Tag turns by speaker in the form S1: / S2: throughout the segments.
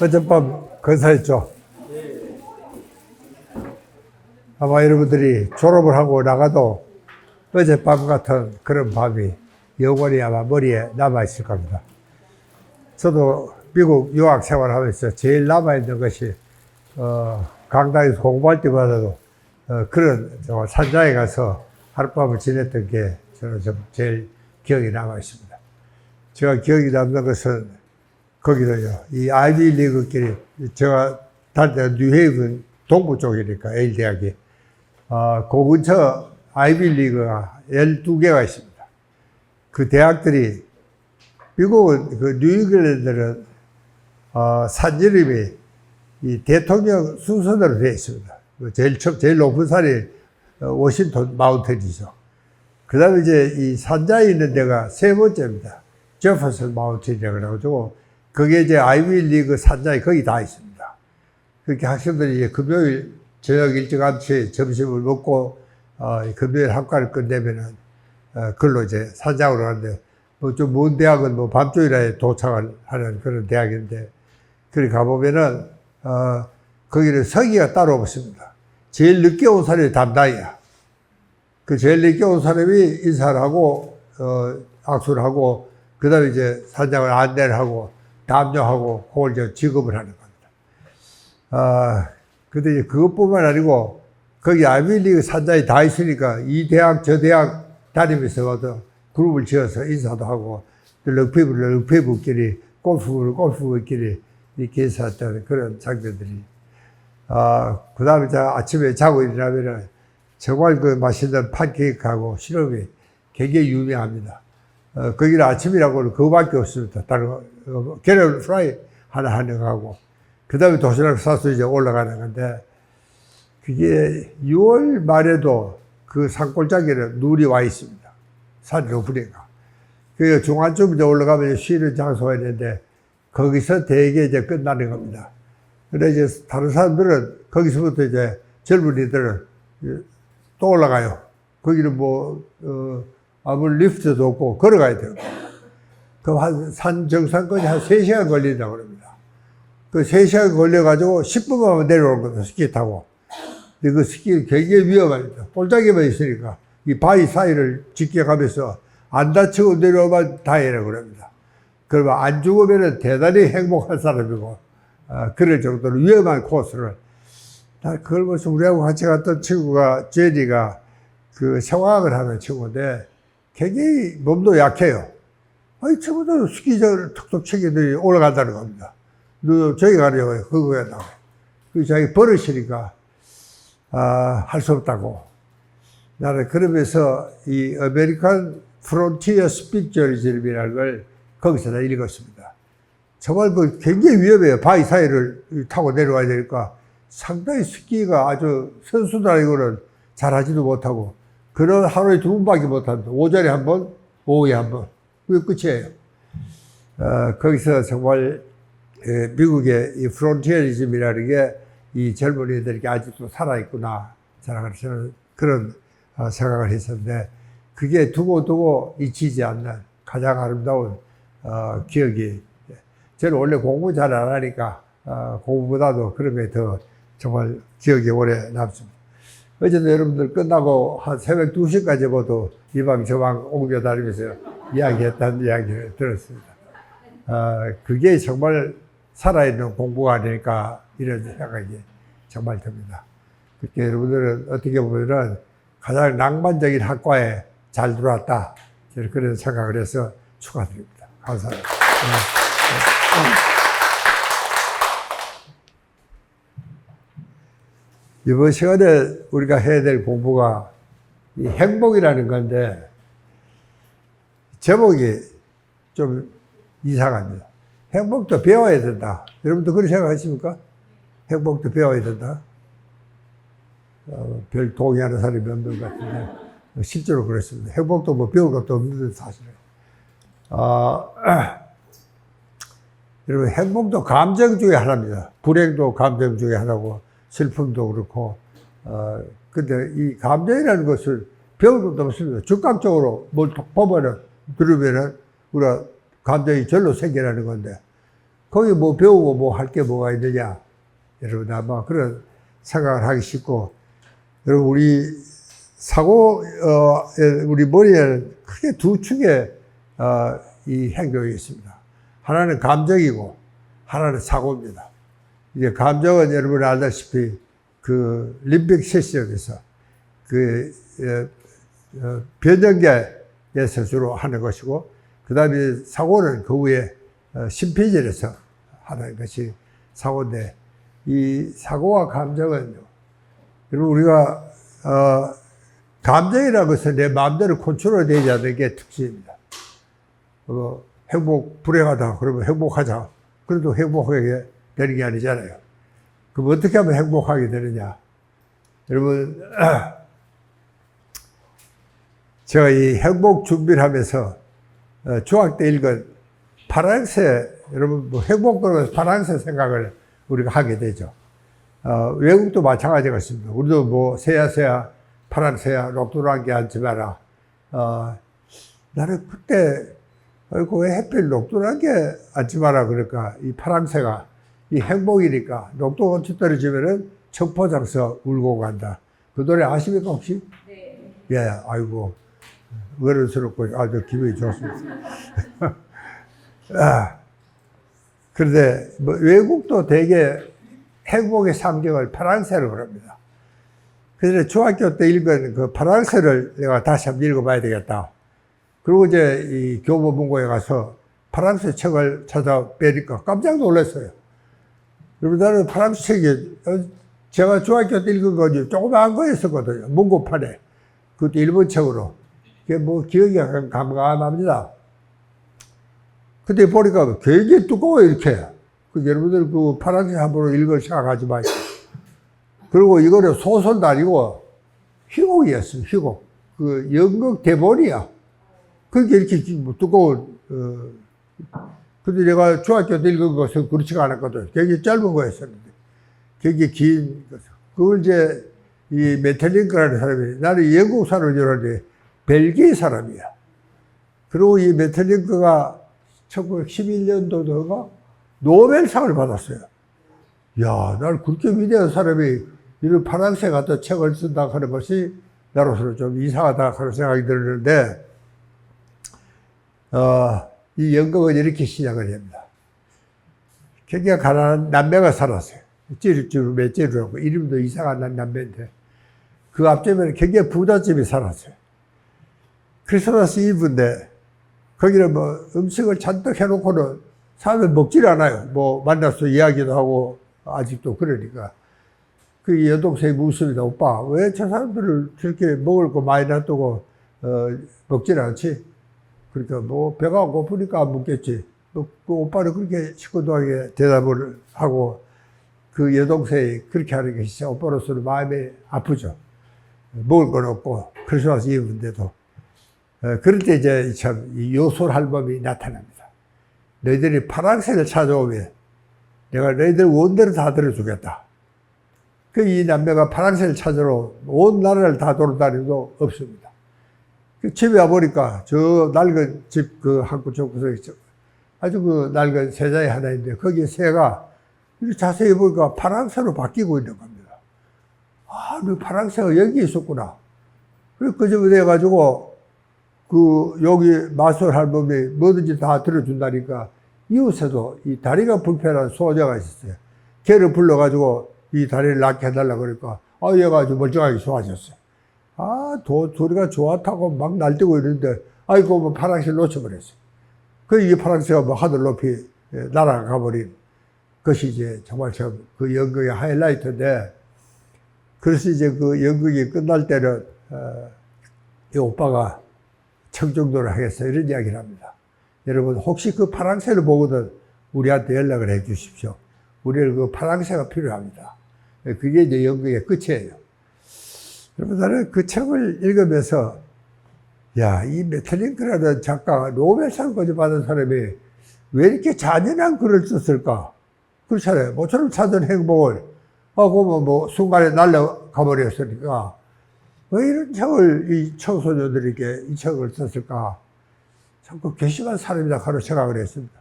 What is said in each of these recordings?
S1: 어젯밤 건사했죠. 아마 여러분들이 졸업을 하고 나가도 어젯밤 같은 그런 밤이 영원히 아마 머리에 남아있을 겁니다. 저도 미국 유학 생활하면서 제일 남아있는 것이 강당에서 공부할 때마다도 그런 산장에 가서 하룻밤을 지냈던 게 저는 좀 제일 기억이 남아있습니다. 제가 기억이 남는 것은 거기도요, 이 아이비 리그끼리, 제가 다닐 때가 뉴헤이븐 동부 쪽이니까, 예일 대학이. 그 근처 아이비 리그가 12개가 있습니다. 그 대학들이, 미국은, 그 뉴잉글랜드는, 산 이름이 이 대통령 순서대로 되어 있습니다. 제일 높은 산이 워싱턴 마운틴이죠. 그 다음에 이제 이 산자에 있는 데가 세 번째입니다. 제퍼슨 마운틴이라고 그래가지고, 그게 이제 아이비 리그 산장이 거기 다 있습니다. 그렇게 학생들이 이제 금요일 저녁 일찌감치 점심을 먹고, 금요일 학과를 끝내면은, 그걸로 이제 산장으로 가는데, 뭐 좀 먼 대학은 뭐 밤중이라에 도착을 하는 그런 대학인데, 거기 가보면은, 거기는 서기가 따로 없습니다. 제일 늦게 온 사람이 담당이야. 그 제일 늦게 온 사람이 인사를 하고, 악수를 하고, 그 다음에 이제 산장을 안내를 하고, 담요하고, 그걸 이제 지급을 하는 겁니다. 근데 이제 그것뿐만 아니고, 거기 아이비리그 산장이 다 있으니까, 이 대학, 저 대학 다니면서 그룹을 지어서 인사도 하고, 럭비부끼리, 골프부끼리 이렇게 인사했다는 그런 장면들이. 그 다음에 아침에 자고 일어나면은, 정말 그 맛있는 팬케이크하고 시럽이 굉장히 유명합니다. 거기는 아침이라고는 그거밖에 없습니다. 다른 거, 계란 프라이 하나 하는 거하고, 그 다음에 도시락 싸서 이제 올라가는 건데, 그게 6월 말에도 그 산골짜기는 눈이 와 있습니다. 산이 높으니까. 그 중간쯤 이제 올라가면 쉬는 장소가 있는데, 거기서 대개 이제 끝나는 겁니다. 근데 이제 다른 사람들은 거기서부터 이제 젊은이들은 또 올라가요. 거기는 뭐, 아무리 리프트도 없고 걸어가야 돼요. 그럼 산 정상까지 한 3시간 걸린다고 그럽니다. 그 3시간 걸려가지고 10분만 내려오는 겁니다. 스키 타고. 근데 그 스키 굉장히 위험합니다. 볼짜기만 있으니까 이 바위 사이를 직격하면서 안 다치고 내려오면 다행이라고 그럽니다. 그러면 안 죽으면 대단히 행복한 사람이고, 그럴 정도로 위험한 코스를. 그걸 보면서 우리하고 같이 갔던 친구가, 제니가 그 성악을 하는 친구인데, 굉장히 몸도 약해요. 아니, 친구들 스키장을 툭툭 치기들이 올라간다는 겁니다. 너 저기 가려고 그거 한다고. 그 자기 버릇이니까, 할 수 없다고. 나는 그러면서 이 아메리칸 프론티어 스피드 저리즘이라는 걸 거기서 다 읽었습니다. 정말 그 굉장히 위험해요. 바위 사이를 타고 내려와야 되니까 상당히 스키가 아주 선수들 아니고는 잘하지도 못하고, 그런 하루에 2번밖에 못합니다. 오전에 한 번, 오후에 한 번. 그게 끝이에요. 거기서 정말, 미국의 이 프론티어리즘이라는 게 이 젊은이들에게 아직도 살아있구나. 저는 그런 생각을 했었는데, 그게 두고두고 잊히지 않는 가장 아름다운, 기억이. 저는 원래 공부 잘 안 하니까, 공부보다도 그런 게 더 정말 기억이 오래 남습니다. 어제도 여러분들 끝나고 한 새벽 2시까지 모두 이 방 저 방 옮겨 다니면서 이야기했다는 이야기를 들었습니다. 그게 정말 살아있는 공부가 아닐까 이런 생각이 정말 듭니다. 그렇게 여러분들은 어떻게 보면은 가장 낭만적인 학과에 잘 들어왔다. 저는 그런 생각을 해서 축하드립니다. 감사합니다. 이번 시간에 우리가 해야 될 공부가 이 행복이라는 건데, 제목이 좀 이상합니다. 행복도 배워야 된다. 여러분도 그렇게 생각하십니까? 행복도 배워야 된다. 별 동의하는 사람이 없는 것 같은데, 실제로 그렇습니다. 행복도 뭐 배울 것도 없는 사실은. 여러분, 행복도 감정 중에 하나입니다. 불행도 감정 중에 하나고, 슬픔도 그렇고, 근데 이 감정이라는 것을 배울 것도 없습니다. 즉각적으로 뭘 보면은, 들으면은, 우리가 감정이 절로 생겨나는 건데, 거기 뭐 배우고 뭐 할 게 뭐가 있느냐. 여러분 아마 그런 생각을 하기 쉽고, 여러분 우리 우리 머리에는 크게 두 축의 이 행동이 있습니다. 하나는 감정이고 하나는 사고입니다. 이제 감정은 여러분 알다시피 그 림빅 시스템에서 그 변연계에서 주로 하는 것이고, 그 다음에 사고는 그 위에 심피질에서 하는 것이 사고인데, 이 사고와 감정은 여러분 우리가 감정이라는 것은 내 마음대로 컨트롤 되지 않는 게 특징입니다. 행복 불행하다 그러면 행복하자. 그래도 행복하게 되는 게 아니잖아요. 그럼 어떻게 하면 행복하게 되느냐. 여러분 제가 이 행복 준비를 하면서 중학교 때 읽은 파랑새, 여러분 뭐 행복 그러면서 파랑새 생각을 우리가 하게 되죠. 외국도 마찬가지 같습니다. 우리도 뭐 새야 파랑새야 녹두랑개 앉지 마라. 나는 그때 아이고 왜 하필 녹두랑개 앉지 마라 그럴까. 이 파랑새가 이 행복이니까 녹두 원치 떨어지면은 청포장서 울고 간다. 그 노래 아십니까 혹시? 네. 예, 아이고 어른스럽고 아주 기분이 좋습니다. 그런데 뭐 외국도 되게 행복의 상징을 파랑새로 그럽니다. 그래서 중학교 때 읽은 그 파랑새를 내가 다시 한번 읽어봐야 되겠다. 그리고 이제 이 교보문고에 가서 파랑새 책을 찾아 빼니까 깜짝 놀랐어요. 여러분 나는 파랑새 책이 제가 중학교 때 읽은 거지 조그마한 거였었거든요. 문고판에. 그것도 일본 책으로. 그게 뭐 기억이 감감합니다. 근데 보니까 굉장히 두꺼워요, 이렇게. 여러분들 그 파랑새 함부로 읽을 생각하지 마시고. 그리고 이거는 소설도 아니고 희곡이었어요, 희곡. 그 연극 대본이야. 그게 이렇게 두꺼운, 근데 내가 중학교 때 읽은 것은 그렇지가 않았거든. 굉장히 짧은 거였었는데. 굉장히 긴 것. 그걸 이제 이 메텔링크라는 사람이, 나는 영국사를 줄알았는데 벨기에 사람이야. 그리고 이 메텔링크가 1911년도인가 노벨상을 받았어요. 야, 나는 그렇게 위대한 사람이 이런 파랑새 같은 책을 쓴다 하는 것이 나로서는 좀 이상하다 하는 생각이 들었는데, 이 연극은 이렇게 시작을 합니다. 굉장히 가난한 남매가 살았어요. 찌르찌르 매찌르라고 이름도 이상한 남매인데, 그 앞쪽에는 굉장히 부잣집이 살았어요. 크리스마스 이브인데 거기는 뭐 음식을 잔뜩 해놓고는 사람들 먹질 않아요. 뭐 만나서 이야기도 하고 아직도 그러니까. 그 여동생이 묻습니다. 오빠 왜 저 사람들을 저렇게 먹을 거 많이 놔두고 먹질 않지? 그러니까 뭐 배가 고프니까 안 먹겠지. 그 오빠는 그렇게 시큰둥하게 대답을 하고, 그 여동생이 그렇게 하는 게 진짜 오빠로서는 마음이 아프죠. 먹을 건 없고 크리스마스 이브인데도. 그럴 때 이제 참 요솔 할멈이 나타납니다. 너희들이 파랑새를 찾아오면 내가 너희들 원대로 다 들어주겠다. 그 이 남매가 파랑새를 찾으러 온 나라를 다 돌아다니도 없습니다. 그 집에 와보니까 저 낡은 집 그 한구 쪽구석에 아주 그 낡은 세자에 하나 있는데 거기에 새가 자세히 보니까 파랑새로 바뀌고 있는 겁니다. 아, 그 파랑새가 여기 있었구나. 그래서 그 집에 돼가지고 여기 마술 할멈이 뭐든지 다 들어준다니까 이웃에도 이 다리가 불편한 소녀가 있었어요. 걔를 불러가지고 이 다리를 낫게 해달라고 그러니까, 얘가 아주 멀쩡하게 좋아졌어요. 소리가 좋았다고 막 날뛰고 있는데, 아이고, 뭐 파랑새 놓쳐버렸어요. 이 파랑새가 뭐 하늘 높이 날아가 버린 것이 이제 정말 그 연극의 하이라이트인데, 그래서 이제 그 연극이 끝날 때는, 이 오빠가 청정도를 하겠어. 이런 이야기를 합니다. 여러분, 혹시 그 파랑새를 보거든 우리한테 연락을 해 주십시오. 우리는 그 파랑새가 필요합니다. 그게 이제 연극의 끝이에요. 여러분, 나는 그 책을 읽으면서, 야, 이 메텔링크라는 작가가 노벨상까지 받은 사람이 왜 이렇게 잔인한 글을 썼을까? 그렇잖아요. 모처럼 찾은 행복을, 그러면 뭐 순간에 날아가 버렸으니까. 왜 이런 책을 이 청소년들에게 이 책을 썼을까? 참 그 괘씸한 사람이다 하고 생각을 했습니다.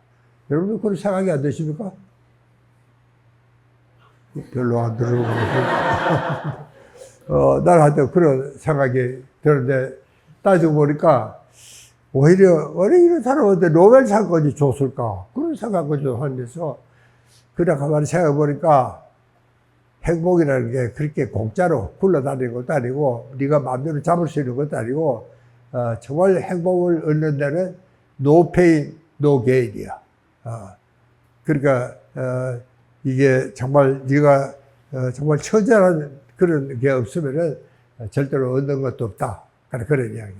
S1: 여러분들 그런 생각이 안 드십니까? 별로 안 들어오고. 나한테 그런 생각이 드는데, 따지고 보니까, 오히려, 왜 이런 사람한테 노벨상까지 줬을까? 그런 생각을 좀 하면서, 그래, 가만히 생각해 보니까, 행복이라는 게 그렇게 공짜로 굴러다니는 것도 아니고, 네가 마음대로 잡을 수 있는 것도 아니고, 정말 행복을 얻는 데는 no pain, no gain이야. 그러니까, 이게 정말 네가 정말 처절한 그런 게 없으면은 절대로 얻는 것도 없다. 그런 이야기.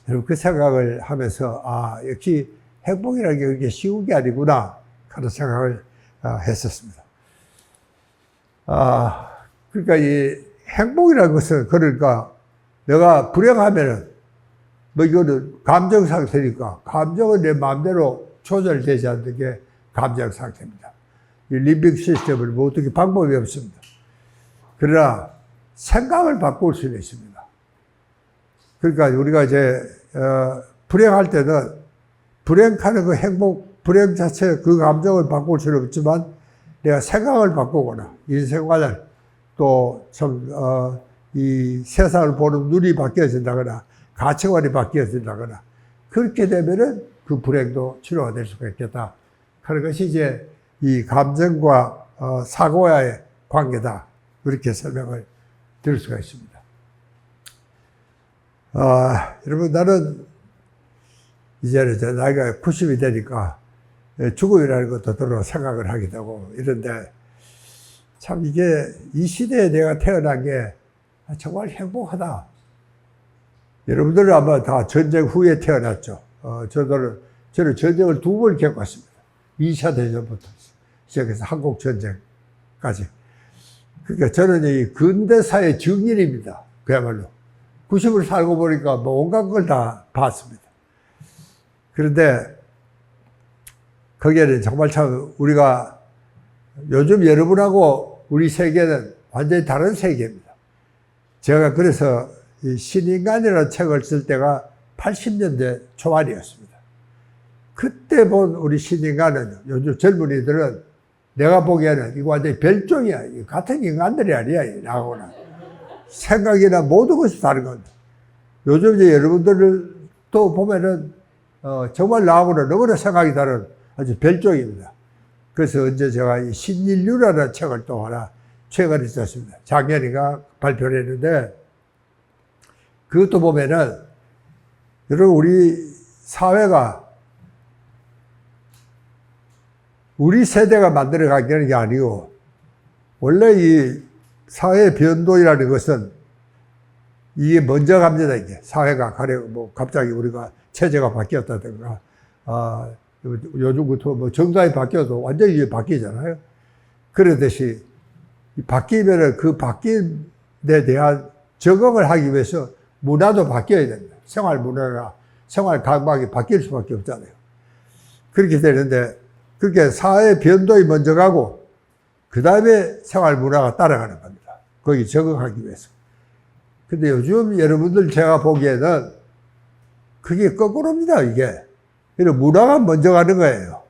S1: 여러분 그 생각을 하면서 역시 행복이라는 게 그렇게 쉬운 게 아니구나 그런 생각을 했었습니다. 그러니까 이 행복이라는 것은 그러니까 내가 불행하면은 뭐 이거는 감정 상태니까 감정은 내 마음대로 조절되지 않는 게 감정 상태입니다. 이 림빅 시스템을 뭐 어떻게 방법이 없습니다. 그러나 생각을 바꿀 수는 있습니다. 그러니까 우리가 이제 불행할 때는 불행하는 그 행복, 불행 자체 그 감정을 바꿀 수는 없지만 내가 생각을 바꾸거나 인생관을 또 좀 이 세상을 보는 눈이 바뀌어진다거나 가치관이 바뀌어진다거나 그렇게 되면은 그 불행도 치료가 될 수가 있겠다. 그런 것이 이제 이 감정과 사고와의 관계다. 그렇게 설명을 드릴 수가 있습니다. 여러분, 나는 이제는 나이가 90이 되니까 죽음이라는 것도 들어 생각을 하기도 하고 이런데 참 이게 이 시대에 내가 태어난 게 정말 행복하다. 여러분들은 아마 다 전쟁 후에 태어났죠. 저는 전쟁을 2번 겪었습니다. 2차 대전부터 시작해서 한국 전쟁까지. 그러니까 저는 이 근대사의 증인입니다. 그야말로. 90을 살고 보니까 뭐 온갖 걸 다 봤습니다. 그런데 거기에는 정말 참 우리가 요즘 여러분하고 우리 세계는 완전히 다른 세계입니다. 제가 그래서 이 신인간이라는 책을 쓸 때가 80년대 초반이었습니다. 그때 본 우리 신인간은 요즘 젊은이들은 내가 보기에는 이거 완전히 별종이야. 같은 인간들이 아니야. 나하고는. 생각이나 모든 것이 다른 겁니다. 요즘 이제 여러분들을 또 보면은 정말 나하고는 너무나 생각이 다른 아주 별종입니다. 그래서 언제 제가 이 신인류라는 책을 또 하나 최근에 썼습니다. 작년인가 발표를 했는데 그것도 보면은 여러분 우리 사회가 우리 세대가 만들어 가는 게 아니고 원래 이 사회 변동이라는 것은 이게 먼저 갑니다. 이게 사회가 뭐 갑자기 우리가 체제가 바뀌었다든가 요즘부터 뭐 정당이 바뀌어도 완전히 바뀌잖아요. 그러듯이 바뀌면은 그 바뀐 데 대한 적응을 하기 위해서 문화도 바뀌어야 됩니다. 생활 문화나 생활 감각이 바뀔 수밖에 없잖아요. 그렇게 되는데 그렇게 사회 변동이 먼저 가고 그 다음에 생활 문화가 따라가는 겁니다. 거기 적응하기 위해서. 근데 요즘 여러분들 제가 보기에는 그게 거꾸로입니다, 이게. 이런 문화가 먼저 가는 거예요.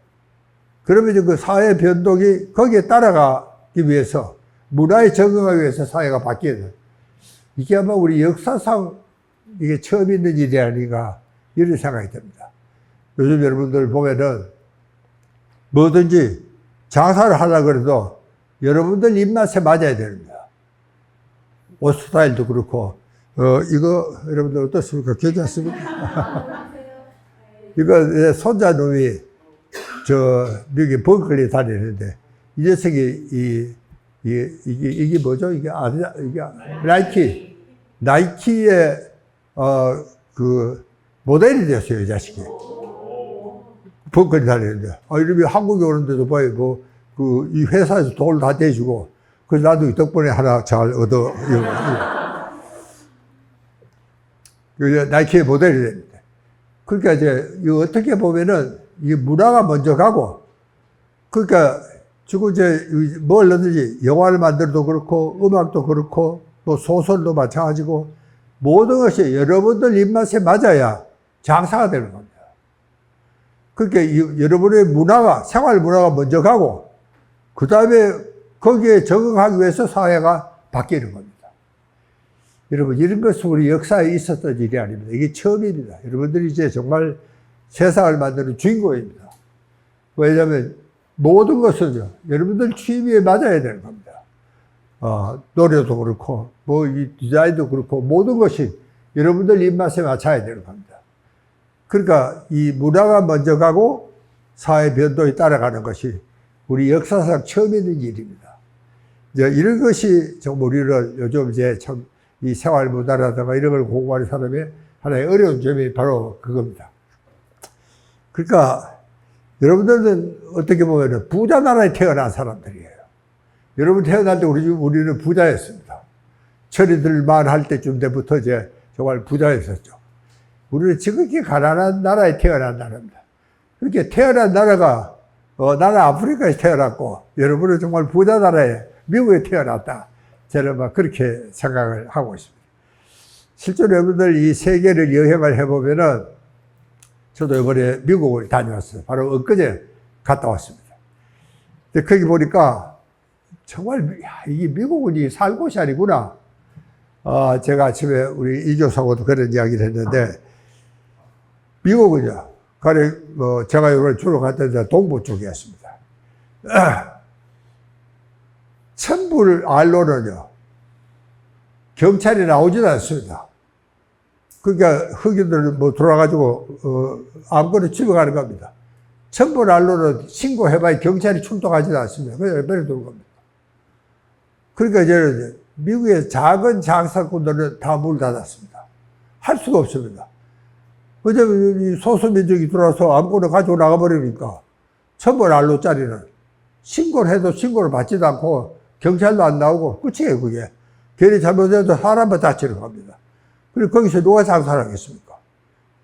S1: 그러면 이제 그 사회 변동이 거기에 따라가기 위해서 문화에 적응하기 위해서 사회가 바뀌어야 돼요. 이게 아마 우리 역사상 이게 처음 있는 일이 아닌가 이런 생각이 듭니다. 요즘 여러분들 보면은 뭐든지 장사를 하려고 해도 여러분들 입맛에 맞아야 됩니다. 옷 스타일도 그렇고, 이거 여러분들 어떻습니까? 괜찮습니까? 이거 내 손자놈이 미국에 버클리 다니는데 이 녀석이 이게 뭐죠? 이게 나이키의 그 모델이 됐어요, 이 자식이. 버클리 다니는데 이러면 한국에 오는데도 봐요, 이 회사에서 돈을 다 대주고 그래서 나도 이 덕분에 하나 잘 얻어 나이키의 모델이 됩니다. 그러니까 이제 이거 어떻게 보면은 이 문화가 먼저 가고 그러니까 지금 이제 뭘 넣든지 영화를 만들어도 그렇고 음악도 그렇고 또 소설도 마찬가지고 모든 것이 여러분들 입맛에 맞아야 장사가 되는 겁니다. 그러니까 여러분의 문화가, 생활 문화가 먼저 가고, 그 다음에 거기에 적응하기 위해서 사회가 바뀌는 겁니다. 여러분, 이런 것은 우리 역사에 있었던 일이 아닙니다. 이게 처음입니다. 여러분들이 이제 정말 세상을 만드는 주인공입니다. 왜냐하면 모든 것은요, 여러분들 취미에 맞아야 되는 겁니다. 노래도 그렇고, 이 디자인도 그렇고, 모든 것이 여러분들 입맛에 맞춰야 되는 겁니다. 그러니까 이 문화가 먼저 가고 사회 변동이 따라가는 것이 우리 역사상 처음 있는 일입니다. 이제 이런 것이 정말 우리를 요즘 이제 참 이 생활 문화라든가 이런 걸 공부하는 사람의 하나의 어려운 점이 바로 그겁니다. 그러니까 여러분들은 어떻게 보면 부자 나라에 태어난 사람들이에요. 여러분 태어날 때 우리는 부자였습니다. 철이들 만할 때쯤 때부터 이제 정말 부자였었죠. 우리는 지극히 가난한 나라에 태어난 나라입니다. 그렇게 태어난 나라가, 나는 아프리카에 태어났고, 여러분은 정말 부자 나라에, 미국에 태어났다. 저는 막 그렇게 생각을 하고 있습니다. 실제로 여러분들 이 세계를 여행을 해보면은, 저도 이번에 미국을 다녀왔어요. 바로 엊그제 갔다 왔습니다. 근데 거기 보니까, 정말, 이게 미국은 살 곳이 아니구나. 제가 아침에 우리 이 교수하고도 그런 이야기를 했는데, 미국은요, 제가 이번에 주로 갔던 데 동부 쪽이었습니다. 천불 알로는요, 경찰이 나오지도 않습니다. 그러니까 흑인들은 돌아가지고, 아무거나 집에 가는 겁니다. 천불 알로는 신고해봐야 경찰이 출동하지도 않습니다. 그냥 옆에 두는 겁니다. 그러니까 이제 미국의 작은 장사꾼들은 다 문 닫았습니다. 할 수가 없습니다. 왜냐면 이 소수민족이 들어와서 아무거나 가지고 나가버리니까 천불 알로짜리는 신고를 해도 신고를 받지도 않고 경찰도 안 나오고 끝이에요, 그게. 괜히 잘못해도 사람만 다치는 겁니다. 그리고 거기서 누가 장사를 하겠습니까?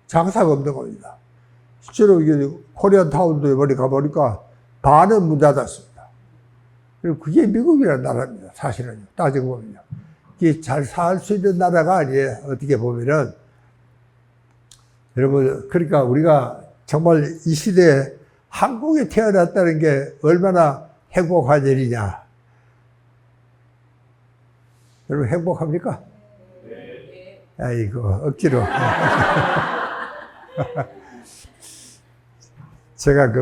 S1: 장사가 없는 겁니다. 실제로 이게 코리안 타운도 이번에 가보니까 반은 문 닫았습니다. 그리고 그게 미국이라는 나라입니다, 사실은요. 따지고 보면요. 이게 잘 살 수 있는 나라가 아니에요, 어떻게 보면은. 여러분, 그러니까 우리가 정말 이 시대에 한국에 태어났다는 게 얼마나 행복한 일이냐. 여러분, 행복합니까? 네. 아이고, 억지로. 제가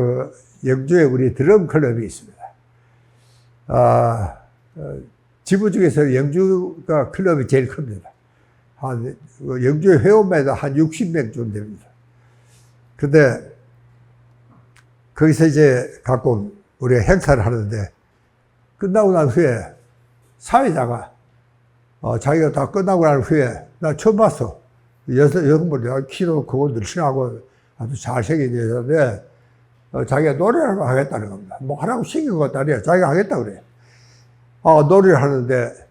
S1: 영주에 우리 드럼 클럽이 있습니다. 지부 중에서 영주가 클럽이 제일 큽니다. 영주의 회원마다 한 60명쯤 됩니다. 근데, 거기서 이제 가끔 우리가 행사를 하는데, 끝나고 난 후에 사회자가, 자기가 다 끝나고 난 후에, 나 처음 봤어. 여성분이 키도 크고 늘씬하고 아주 잘생긴 여자인데, 자기가 노래를 하겠다는 겁니다. 뭐 하라고 시킨 것 아니에요. 자기가 하겠다 그래요. 노래를 하는데,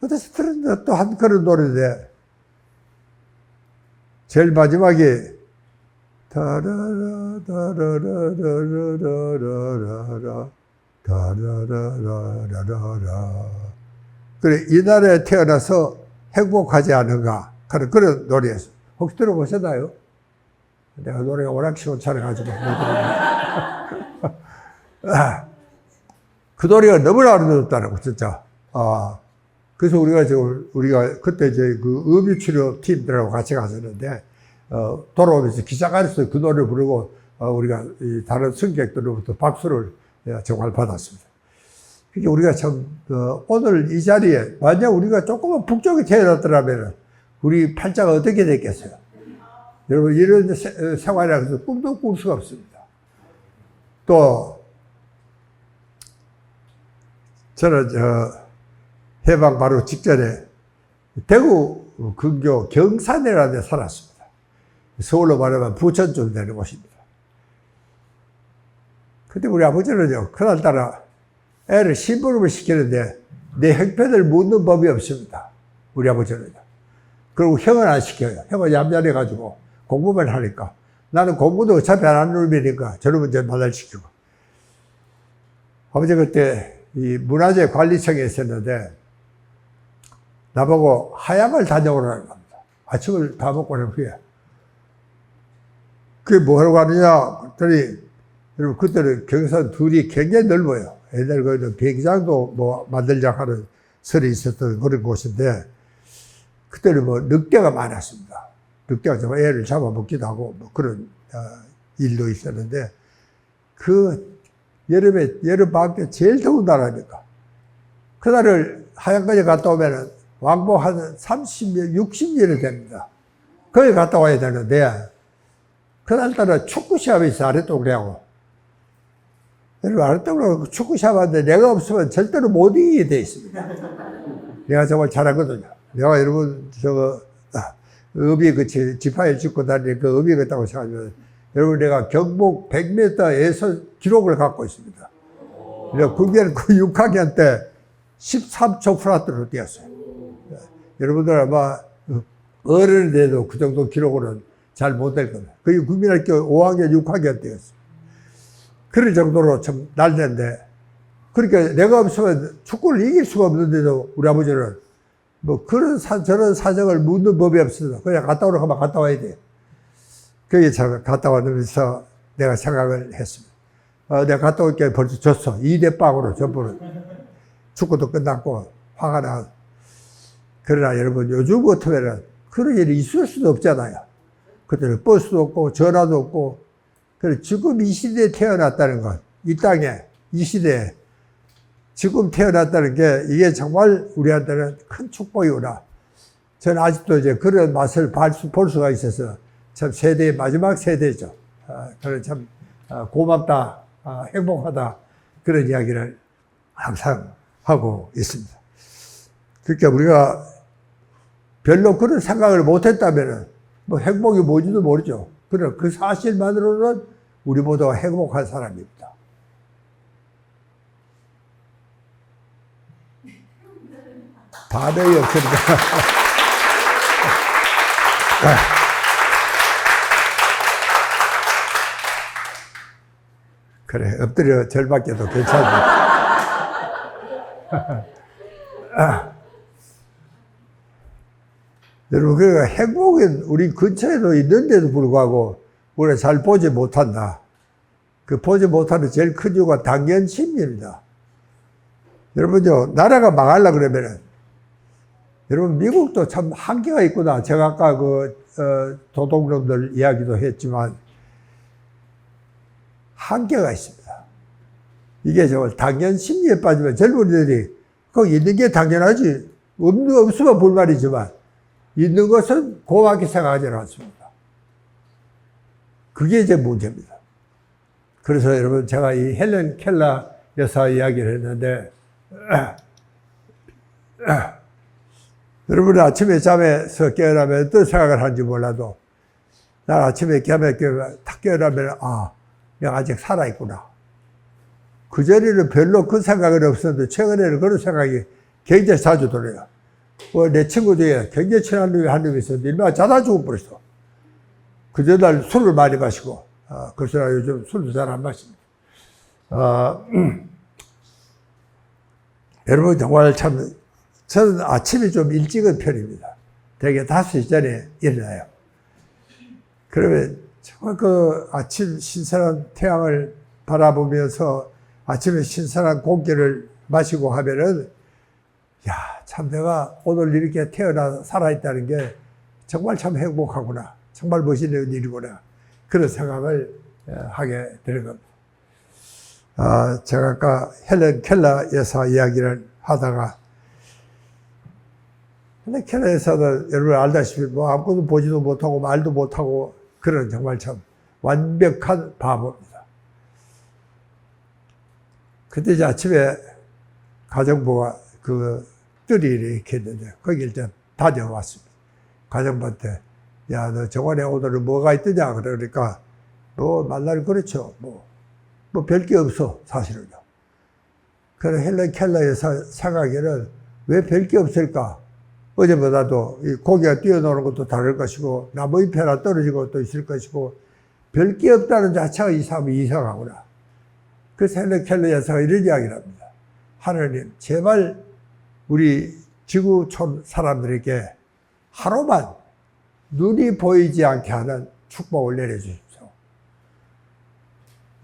S1: 어디서 들었는데 또 한 그런 노래인데, 제일 마지막에, 다라라라라라라라라, 다라라라라라라. 그래, 이 나라에 태어나서 행복하지 않은가? 그런 노래였어요. 혹시 들어보셨나요? 내가 노래가 워낙 시원찮아가지고. 그 노래가 너무나 아름답다라고, 진짜. 그래서 우리가 그때 이제 그 의미치료 팀들하고 같이 갔었는데, 돌아오면서 기자관에서 그 노래를 부르고, 우리가 다른 승객들로부터 박수를 정말 받았습니다. 그러니까 우리가 참, 오늘 이 자리에, 만약 우리가 조금만 북쪽에 태어났더라면, 우리 팔자가 어떻게 됐겠어요? 여러분, 이런 생활이라서 꿈도 꿀 수가 없습니다. 또, 저는 해방 바로 직전에 대구 근교 경산이라는 데 살았습니다. 서울로 말하면 부천쯤 되는 곳입니다. 그때 우리 아버지는요, 그날따라 애를 심부름을 시키는데 내 형편을 묻는 법이 없습니다. 우리 아버지는요. 그리고 형은 안 시켜요. 형은 얌전해가지고 공부만 하니까. 나는 공부도 어차피 안 하는 놈이니까 저놈은 이제 만날시키고. 아버지 그때 이 문화재 관리청에 있었는데 나보고 하양을 다녀오라는 겁니다. 아침을 다 먹고 난 후에. 그게 뭐하러 가느냐 그랬더니 여러분 그때는 경산 둘이 굉장히 넓어요. 옛날 거기는 비행장도 뭐 만들자 하는 설이 있었던 그런 곳인데 그때는 뭐 늑대가 많았습니다. 늑대가 정말 애를 잡아먹기도 하고 뭐 그런 일도 있었는데 그 여름밤 때 제일 더운 날 아닙니까? 그날을 하얀거리 갔다 오면은 왕복 한 30일, 60일이 됩니다. 거기 갔다 와야 되는데 그날따라 축구 시합이 있어 아랫동네하고. 여러분 아랫동네하고 축구 시합하는데 내가 없으면 절대로 못 이기게 돼 있습니다. 내가 정말 잘하거든요. 내가 여러분 의비 그 지파일 찍고 다니는 그 의비 같다고 생각하면 여러분 내가 경복 100m에서 기록을 갖고 있습니다. 내가 국민 그 6학년 때 13초 플라트로 뛰었어요. 여러분들 아마 어른이 돼도 그 정도 기록으로는 잘 못 될 겁니다. 그게 국민학교 5학년, 6학년 때였어요. 그럴 정도로 참 날랜데, 그러니까 내가 없으면 축구를 이길 수가 없는데도 우리 아버지는 뭐 그런 저런 사정을 묻는 법이 없어서 그냥 갔다 오라고 하면 갔다 와야 돼요. 거기 갔다 와면서 내가 생각을 했습니다. 내가 갔다 올게 벌써 졌어. 2대 0으로 전부는. 축구도 끝났고 화가 나. 그러나 여러분 요즘 같으면 그런 일이 있을 수도 없잖아요. 그때는 버스도 없고 전화도 없고. 그래 지금 이 시대에 태어났다는 것, 이 땅에 이 시대에 지금 태어났다는 게 이게 정말 우리한테는 큰 축복이구나. 저는 아직도 이제 그런 맛을 볼 수가 있어서 참 세대의 마지막 세대죠. 그래 참 고맙다, 행복하다 그런 이야기를 항상 하고 있습니다. 그러니까 우리가 별로 그런 생각을 못했다면은 뭐 행복이 뭔지도 모르죠. 그러나 그 사실만으로는 우리 모두가 행복한 사람입니다. 반응이 없습니다. 그래, 엎드려 절밖에도 괜찮아. 여러분, 그러니까 행복은 우리 근처에도 있는데도 불구하고 우리가 잘 보지 못한다. 그 보지 못하는 제일 큰 이유가 당연심입니다. 여러분요, 나라가 망하려고 그러면은, 여러분, 미국도 참 한계가 있구나. 제가 아까 도둑놈들 이야기도 했지만, 한계가 있습니다. 이게 정말 당연심리에 빠지면 젊은이들이 거기 있는 게 당연하지. 없으면 불만이지만, 있는 것은 고맙게 생각하지 않습니다. 그게 이제 문제입니다. 그래서 여러분 제가 이 헬렌 켈러 여사 이야기를 했는데 여러분이 아침에 잠에서 깨어나면 어떤 생각을 하는지 몰라도 난 아침에 딱 깨어나면 내가 아직 살아있구나. 그전에는 별로 그 생각은 없었는데 최근에는 그런 생각이 굉장히 자주 들어요. 내 친구 중에 굉장히 친한 놈이 한 놈이 있었는데 일마가 자다 죽어버렸어. 그 전날 술을 많이 마시고 그래서 요즘 술도 잘 안 마십니다. 여러분 정말 참 저는 아침이 좀 일찍은 편입니다. 대개 5시 전에 일어나요. 그러면 정말 그 아침 신선한 태양을 바라보면서 아침에 신선한 공기를 마시고 하면은 참 내가 오늘 이렇게 태어나 살아있다는 게 정말 참 행복하구나. 정말 멋있는 일이구나. 그런 생각을 하게 되는 겁니다. 제가 아까 헬렌 켈러 여사 이야기를 하다가 헬렌 켈러 여사는 여러분 알다시피 뭐 아무것도 보지도 못하고 말도 못하고 그런 정말 참 완벽한 바보입니다. 그때 이제 아침에 가정부가 뜰이 이렇게 했는데 거기 일단 다녀왔습니다. 가정부한테 너 정원에 오늘은 뭐가 있더냐 그러니까 말라를 그렇죠. 뭐 별게 없어 사실은요. 그래 헬렌 켈러 여사 생각에는 왜 별게 없을까? 어제보다도 이 고기가 뛰어노는 것도 다를 것이고 나무 잎이 하나 떨어지고 또 있을 것이고 별게 없다는 자체가 이상하구나. 그래서 헬렌 켈러 여사가 이런 이야기를 합니다. 하나님 제발 우리 지구촌 사람들에게 하루만 눈이 보이지 않게 하는 축복을 내려주십시오.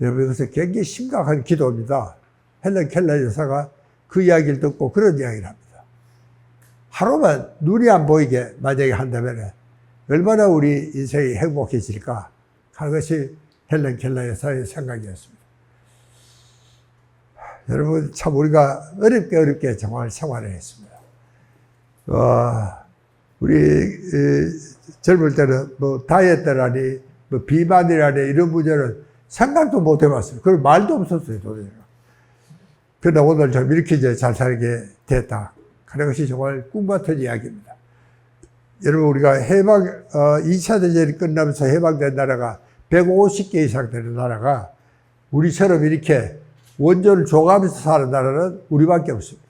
S1: 여러분, 이것은 굉장히 심각한 기도입니다. 헬렌 켈러 여사가 그 이야기를 듣고 그런 이야기를 합니다. 하루만 눈이 안 보이게 만약에 한다면 얼마나 우리 인생이 행복해질까 하는 것이 헬렌 켈러 여사의 생각이었습니다. 여러분, 참 우리가 어렵게 정말 생활을 했습니다. 우리 젊을 때는 뭐 다이어트라니 뭐 비만이라니 이런 문제는 생각도 못 해봤어요. 그런 말도 없었어요, 도대체. 그러나 오늘 좀 이렇게 이제 잘 살게 됐다. 그런 것이 정말 꿈 같은 이야기입니다. 여러분, 우리가 해방, 2차 대전이 끝나면서 해방된 나라가 150개 이상 되는 나라가 우리처럼 이렇게 원전을 줘가면서 사는 나라는 우리밖에 없습니다.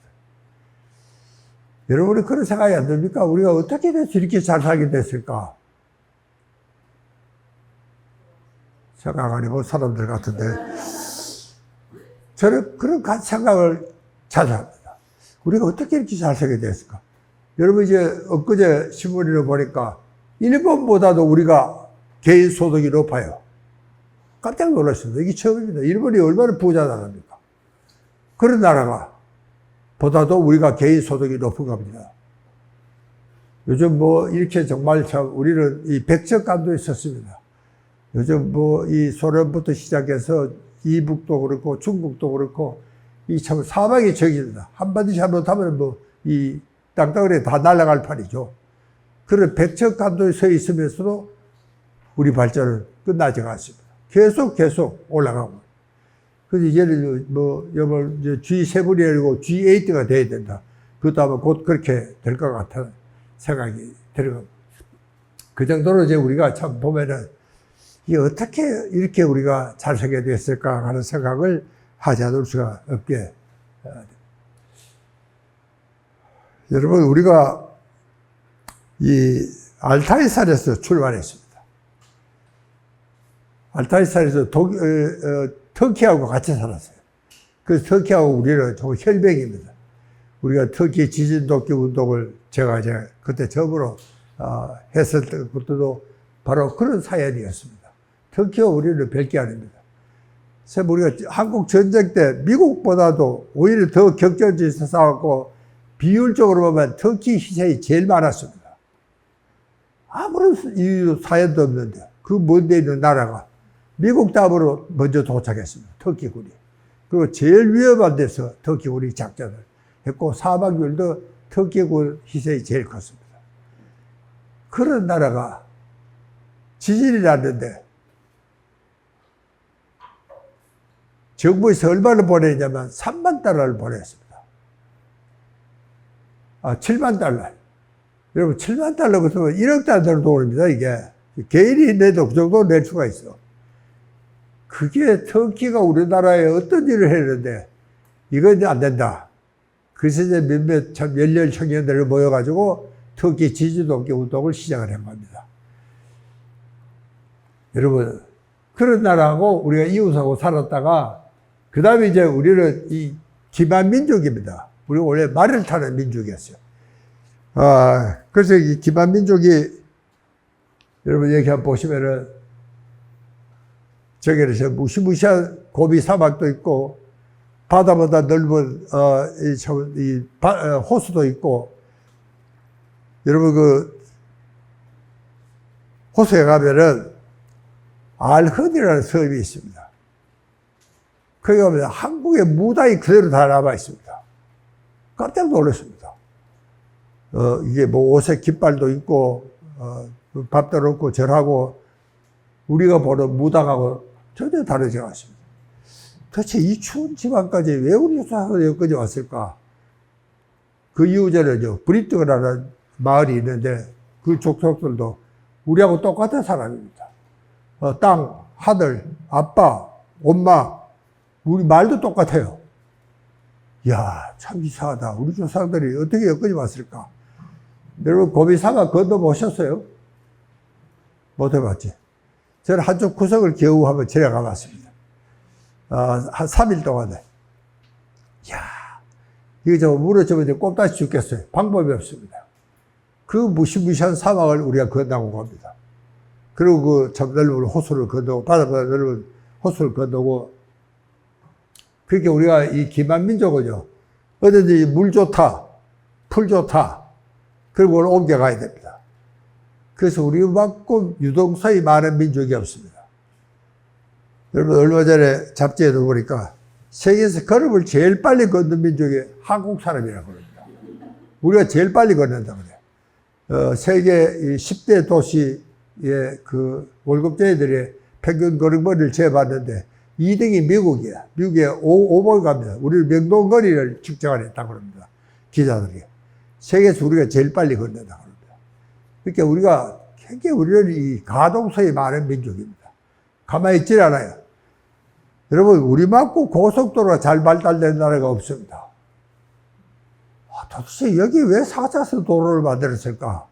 S1: 여러분이 그런 생각이 안 듭니까? 우리가 어떻게 돼서 이렇게 잘 살게 됐을까? 생각 안 해본 사람들 같은데, 저는 그런 생각을 자주 합니다. 우리가 어떻게 이렇게 잘 살게 됐을까? 여러분, 이제 엊그제 신문을 보니까 일본보다도 우리가 개인 소득이 높아요. 깜짝 놀랐습니다. 이게 처음입니다. 일본이 얼마나 부자 나라입니까? 그런 나라가 보다도 우리가 개인 소득이 높은 겁니다. 요즘 뭐 이렇게 정말 참 우리는 이 백척간도 있었습니다. 요즘 뭐 이 소련부터 시작해서 이북도 그렇고 중국도 그렇고 이 참 사방이 적입니다. 한마디 잘못하면 뭐 이 땅덩어리에 다 날아갈 판이죠. 그런 백척간도에 서 있으면서도 우리 발전은 끝나지가 않습니다. 계속 올라가고. 그래서 이제는 뭐, G7이 아니고 G8가 돼야 된다. 그것도 아마 곧 그렇게 될 것 같다는 생각이 들어갑니다. 그 정도로 이제 우리가 참 보면은, 이게 어떻게 이렇게 우리가 잘 살게 됐을까 하는 생각을 하지 않을 수가 없게. 여러분, 우리가 이 알타이산에서 출발했습니다. 알타이산에서 터키하고 같이 살았어요. 그래서 터키하고 우리는 좀 혈맹입니다. 우리가 터키 지진돕기 운동을 제가 이제 그때 처음으로 했을 때부터도 바로 그런 사연이었습니다. 터키와 우리는 별게 아닙니다. 그래서 우리가 한국 전쟁 때 미국보다도 오히려 더 격전지에서 싸웠고 비율적으로 보면 터키 희생이 제일 많았습니다. 아무런 사연도 없는데 그 먼데 있는 나라가 미국 다음으로 먼저 도착했습니다. 터키군이. 그리고 제일 위험한 데서 터키군이 작전을 했고 사망률도 터키군 희생이 제일 컸습니다. 그런 나라가 지진이 났는데 정부에서 얼마를 보내냐면 3만 달러를 보냈습니다. 7만 달러. 여러분 7만 달러 그러면 1억 달러 돈입니다. 이게 개인이 내도 그 정도 낼 수가 있어. 그게 터키가 우리나라에 어떤 일을 했는데 이건 이제 안 된다. 그래서 이제 몇몇 참 열렬 청년들을 모여가지고 터키 지지독기 운동을 시작을 한 겁니다. 여러분 그런 나라하고 우리가 이웃하고 살았다가 그 다음에 이제 우리는 이 기반 민족입니다. 우리가 원래 말을 타는 민족이었어요. 그래서 이 기반 민족이 여러분 여기 한번 보시면은 저기는 저 무시무시한 고비 사막도 있고 바다보다 넓은 호수도 있고 여러분 그 호수에 가면은 알흔이라는 섬이 있습니다. 거기 가면 한국의 무당이 그대로 다 남아 있습니다. 깜짝 놀랐습니다. 이게 뭐 옷에 깃발도 있고 밥도 넣고 절하고 우리가 보는 무당하고 전혀 다르지 않습니다. 도대체 이 추운 지방까지 왜 우리 조상들이 여기까지 왔을까? 그 이후에는 브리트라는 마을이 있는데 그 족속들도 우리하고 똑같은 사람입니다. 땅, 하늘, 아빠, 엄마, 우리 말도 똑같아요. 이야, 참 이상하다. 우리 조상들이 어떻게 여기까지 왔을까? 여러분, 고비사막 건너보셨어요? 못 해봤지? 저는 한쪽 구석을 겨우 한번 지나가 봤습니다. 한 3일 동안에. 이야, 이거 저 물에 좀 이제 꼽다시 죽겠어요. 방법이 없습니다. 그 무시무시한 사막을 우리가 건너고 갑니다. 그리고 그 참 넓은 호수를 건너고 바다보다 넓은 호수를 건너고, 그렇게 우리가 이 기만민족은요, 어디든지 물 좋다, 풀 좋다, 그리고 옮겨가야 됩니다. 그래서 우리만큼 유동성이 많은 민족이 없습니다. 여러분, 얼마 전에 잡지에도 보니까 세계에서 걸음을 제일 빨리 걷는 민족이 한국 사람이라고 그럽니다. 우리가 제일 빨리 걷는다 그래요. 세계 10대 도시의 그 월급쟁이들의 평균 걸음걸이를 재봤는데 2등이 미국이야. 미국에 오봉 갑니다. 우리는 명동거리를 측정을 했다고 합니다. 기자들이. 세계에서 우리가 제일 빨리 걷는다고 합니다. 그러니까 우리가 굉장히 우리는 이 가동성이 많은 민족입니다. 가만히 있질 않아요. 여러분, 우리만큼 고속도로가 잘 발달된 나라가 없습니다. 도대체 여기 왜 4차선 도로를 만들었을까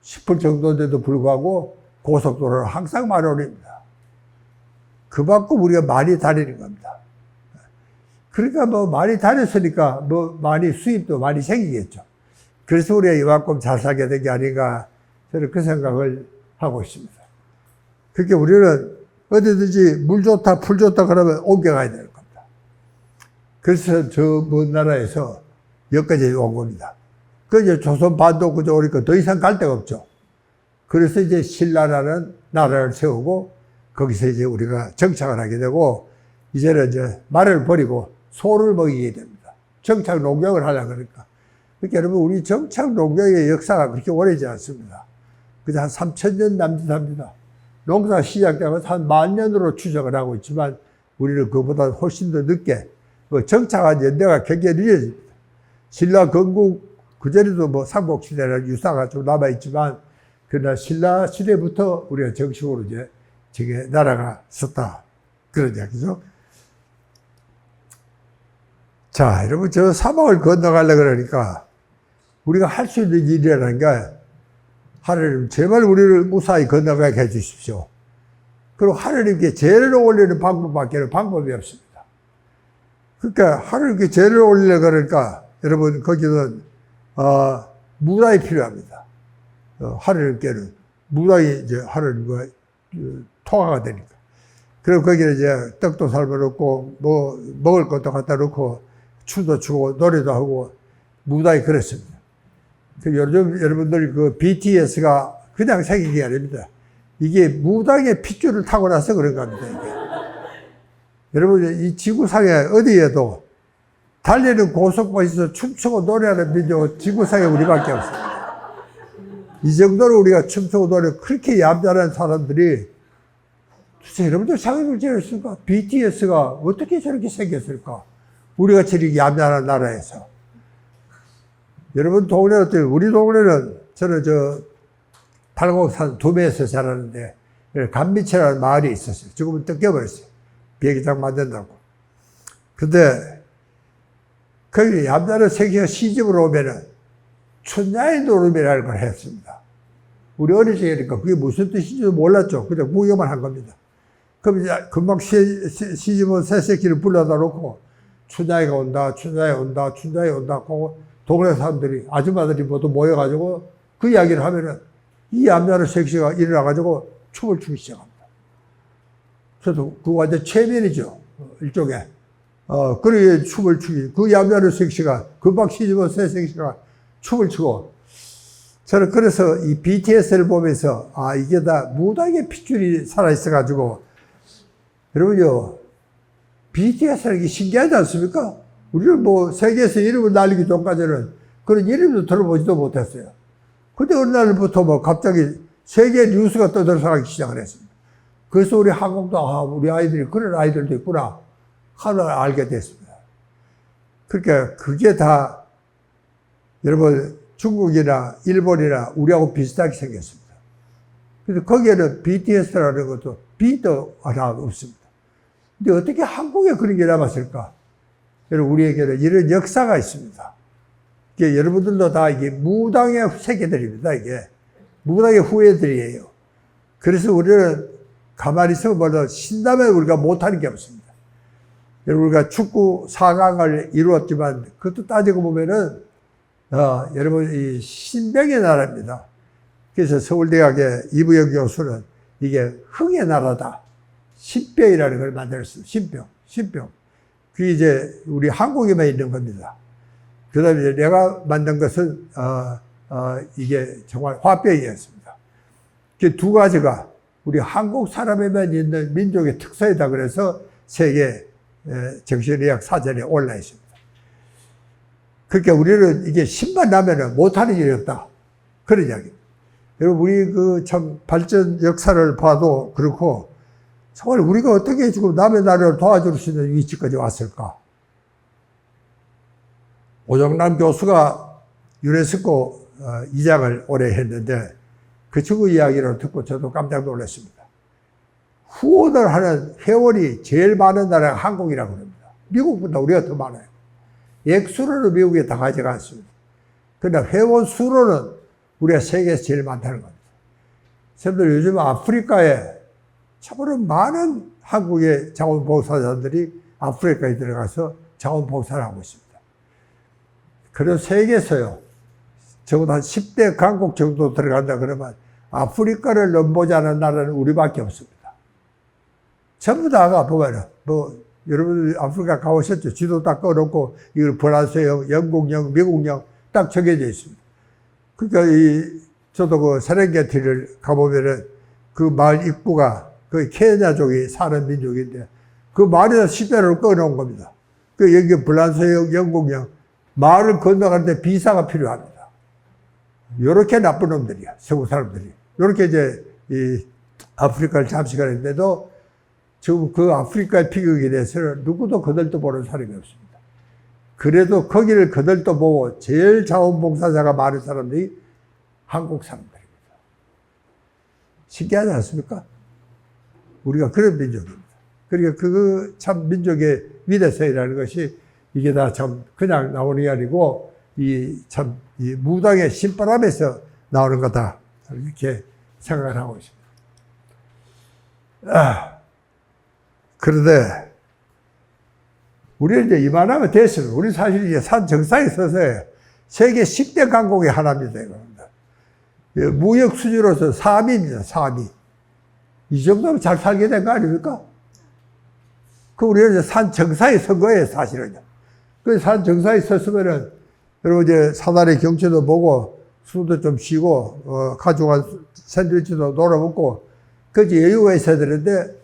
S1: 싶을 정도인데도 불구하고 고속도로는 항상 마련입니다. 그만큼 우리가 많이 다니는 겁니다. 그러니까 뭐 많이 다녔으니까 뭐 많이 수입도 많이 생기겠죠. 그래서 우리가 이만큼 잘 살게 된 게 아닌가 저는 그 생각을 하고 있습니다. 그러니까 우리는 어디든지 물 좋다, 풀 좋다 그러면 옮겨가야 되는 겁니다. 그래서 저 먼 나라에서 여기까지 온 겁니다. 그 이제 조선 반도 그저 오니까 더 이상 갈 데가 없죠. 그래서 이제 신라라는 나라를 세우고 거기서 이제 우리가 정착을 하게 되고 이제는 이제 말을 버리고 소를 먹이게 됩니다. 정착 농경을 하려고 그러니까. 그러니까 여러분 우리 정착 농경의 역사가 그렇게 오래지 않습니다. 그저 한 3,000년 남짓합니다. 농사 시작되면 한 10,000년으로 추정을 하고 있지만 우리는 그보다 훨씬 더 늦게 정착한 연대가 굉장히 늦어집니다. 신라 건국 그전에도 뭐 삼국시대라는 유사가 좀 남아있지만 그러나 신라 시대부터 우리가 정식으로 이제 저게 나라가 섰다. 그런 이야기죠. 자, 여러분 저 사막을 건너가려고 그러니까 우리가 할 수 있는 일이라는 게 하나님 제발 우리를 무사히 건너가게 해주십시오. 그리고 하나님께 제를 올리는 방법밖에 방법이 없습니다. 그러니까 하나님께 제를 올리려고 그러니까 여러분 거기는 무당이 필요합니다. 하나님께는 무당이 이제 하나님과 통화가 되니까. 그리고 거기에 이제 떡도 삶아 놓고 뭐 먹을 것도 갖다 놓고 춤도 추고 노래도 하고 무당이 그랬습니다. 요즘 여러분들이 그 BTS가 그냥 생긴 게 아닙니다. 이게 무당의 핏줄을 타고 나서 그런 겁니다. 이게. 여러분 이 지구상에 어디에도 달리는 고속버스에서 춤추고 노래하는 민족은 지구상에 우리밖에 없습니다. 이 정도로 우리가 춤추고 노래 그렇게 얌전한 사람들이 도대체 여러분들 생각을 지었을까? BTS가 어떻게 저렇게 생겼을까? 우리가 저렇게 얌전한 나라에서. 여러분 동네 어때요? 우리 동네는 저는 저 팔곡산 두메에서 자라는데 감미치라는 마을이 있었어요. 지금은 뜯겨버렸어요. 비행기장 만든다고. 근데 거기 얌전한 세계가 시집으로 오면은 춘자의 노름이라는 걸 했습니다. 우리 어릴 적이니까 그게 무슨 뜻인지도 몰랐죠. 그냥 구경만 한 겁니다. 그럼 이제 금방 시집은 새 새끼를 불러다 놓고 춘자이가 온다, 춘자이 온다, 춘자이 온다 하고 동네 사람들이, 아줌마들이 모두 모여가지고 그 이야기를 하면은 이 얌전한 섹시가 일어나가지고 춤을 추기 시작합니다. 저도 그거 완전 최면이죠. 일종의. 그러게 춤을 추기. 그 얌전한 섹시가, 금방 시집은 새 섹시가 춤을 추고. 저는 그래서 이 BTS를 보면서, 이게 다 무당의 핏줄이 살아있어가지고, 여러분요, BTS라는 게 신기하지 않습니까? 우리는 뭐 세계에서 이름을 날리기 전까지는 그런 이름도 들어보지도 못했어요. 근데 어느 날부터 뭐 갑자기 세계 뉴스가 떠들어가기 시작을 했습니다. 그래서 우리 한국도 우리 아이들이 그런 아이들도 있구나 하나 알게 됐습니다. 그러니까 그게 다 여러분 중국이나 일본이나 우리하고 비슷하게 생겼습니다. 그래서 거기에는 BTS라는 것도 B도 하나 없습니다. 근데 어떻게 한국에 그런 게 남았을까? 여러분, 우리에게는 이런 역사가 있습니다. 이게 여러분들도 다 이게 무당의 세계들입니다, 이게. 무당의 후예들이에요. 그래서 우리는 가만히 있으면 뭐든 신다면 우리가 못하는 게 없습니다. 여러분, 우리가 축구 4강을 이루었지만, 그것도 따지고 보면은, 여러분, 이 신병의 나라입니다. 그래서 서울대학의 이부영 교수는 이게 흥의 나라다. 신병이라는 걸 만들었어요. 신병. 그게 이제 우리 한국에만 있는 겁니다. 그 다음에 내가 만든 것은, 이게 정말 화병이었습니다. 그 두 가지가 우리 한국 사람에만 있는 민족의 특성이다. 그래서 세계 정신의학 사전에 올라 있습니다. 그러니까 우리는 이게 신만 나면은 못하는 일이 없다. 그런 이야기입니다. 여러분, 우리 그 참 발전 역사를 봐도 그렇고, 정말 우리가 어떻게 지금 남의 나라를 도와줄 수 있는 위치까지 왔을까? 오정남 교수가 유네스코 이장을 오래 했는데, 그 친구 이야기를 듣고 저도 깜짝 놀랐습니다. 후원을 하는 회원이 제일 많은 나라가 한국이라고 합니다. 미국보다 우리가 더 많아요. 액수로는 미국이 다 가져가 않습니다. 그러나 회원 수로는 우리가 세계에서 제일 많다는 겁니다. 여러분들 요즘 아프리카에 참으로 많은 한국의 자원봉사자들이 아프리카에 들어가서 자원봉사를 하고 있습니다. 그래서 세계에서요, 적어도 한 10대 강국 정도 들어간다 그러면 아프리카를 넘보지 않은 나라는 우리밖에 없습니다. 전부 다가 보면은, 여러분 아프리카 가보셨죠? 지도 딱 꺼놓고, 이걸 프랑스형, 영국형, 미국형 딱 정해져 있습니다. 그러니까 저도 그 세렝게티를 가보면은 그 마을 입구가 그 케냐족이 사는 민족인데 그 마을에다 시대를 꺼놓은 겁니다. 그 여기 프랑스형, 영국형, 마을을 건너가는데 비자가 필요합니다. 요렇게 나쁜 놈들이야, 서구 사람들이. 요렇게 이제 이 아프리카를 잠식하는데도 지금 그 아프리카의 비극에 대해서는 누구도 거들떠 보는 사람이 없습니다. 그래도 거기를 거들떠 보고 제일 자원봉사자가 많은 사람들이 한국 사람들입니다. 신기하지 않습니까? 우리가 그런 민족입니다. 그러니까 그 참 민족의 위대성이라는 것이 이게 다 참 그냥 나오는 게 아니고 이 무당의 신바람에서 나오는 거다. 이렇게 생각을 하고 있습니다. 그런데 우리는 이제 이만하면 됐어요. 우리 사실 이제 산 정상에 서서 세계 10대 강국의 하나입니다. 무역 수지로서 3위입니다. 3위. 이 정도면 잘 살게 된 거 아닙니까? 그 우리는 이제 산 정상에 선 거예요, 사실은요. 그 산 정상에 섰으면은 여러분 이제 사다리 경치도 보고 술도 좀 쉬고 가져간 샌드위치도 놀아먹고 그지 여유가 있어야 되는데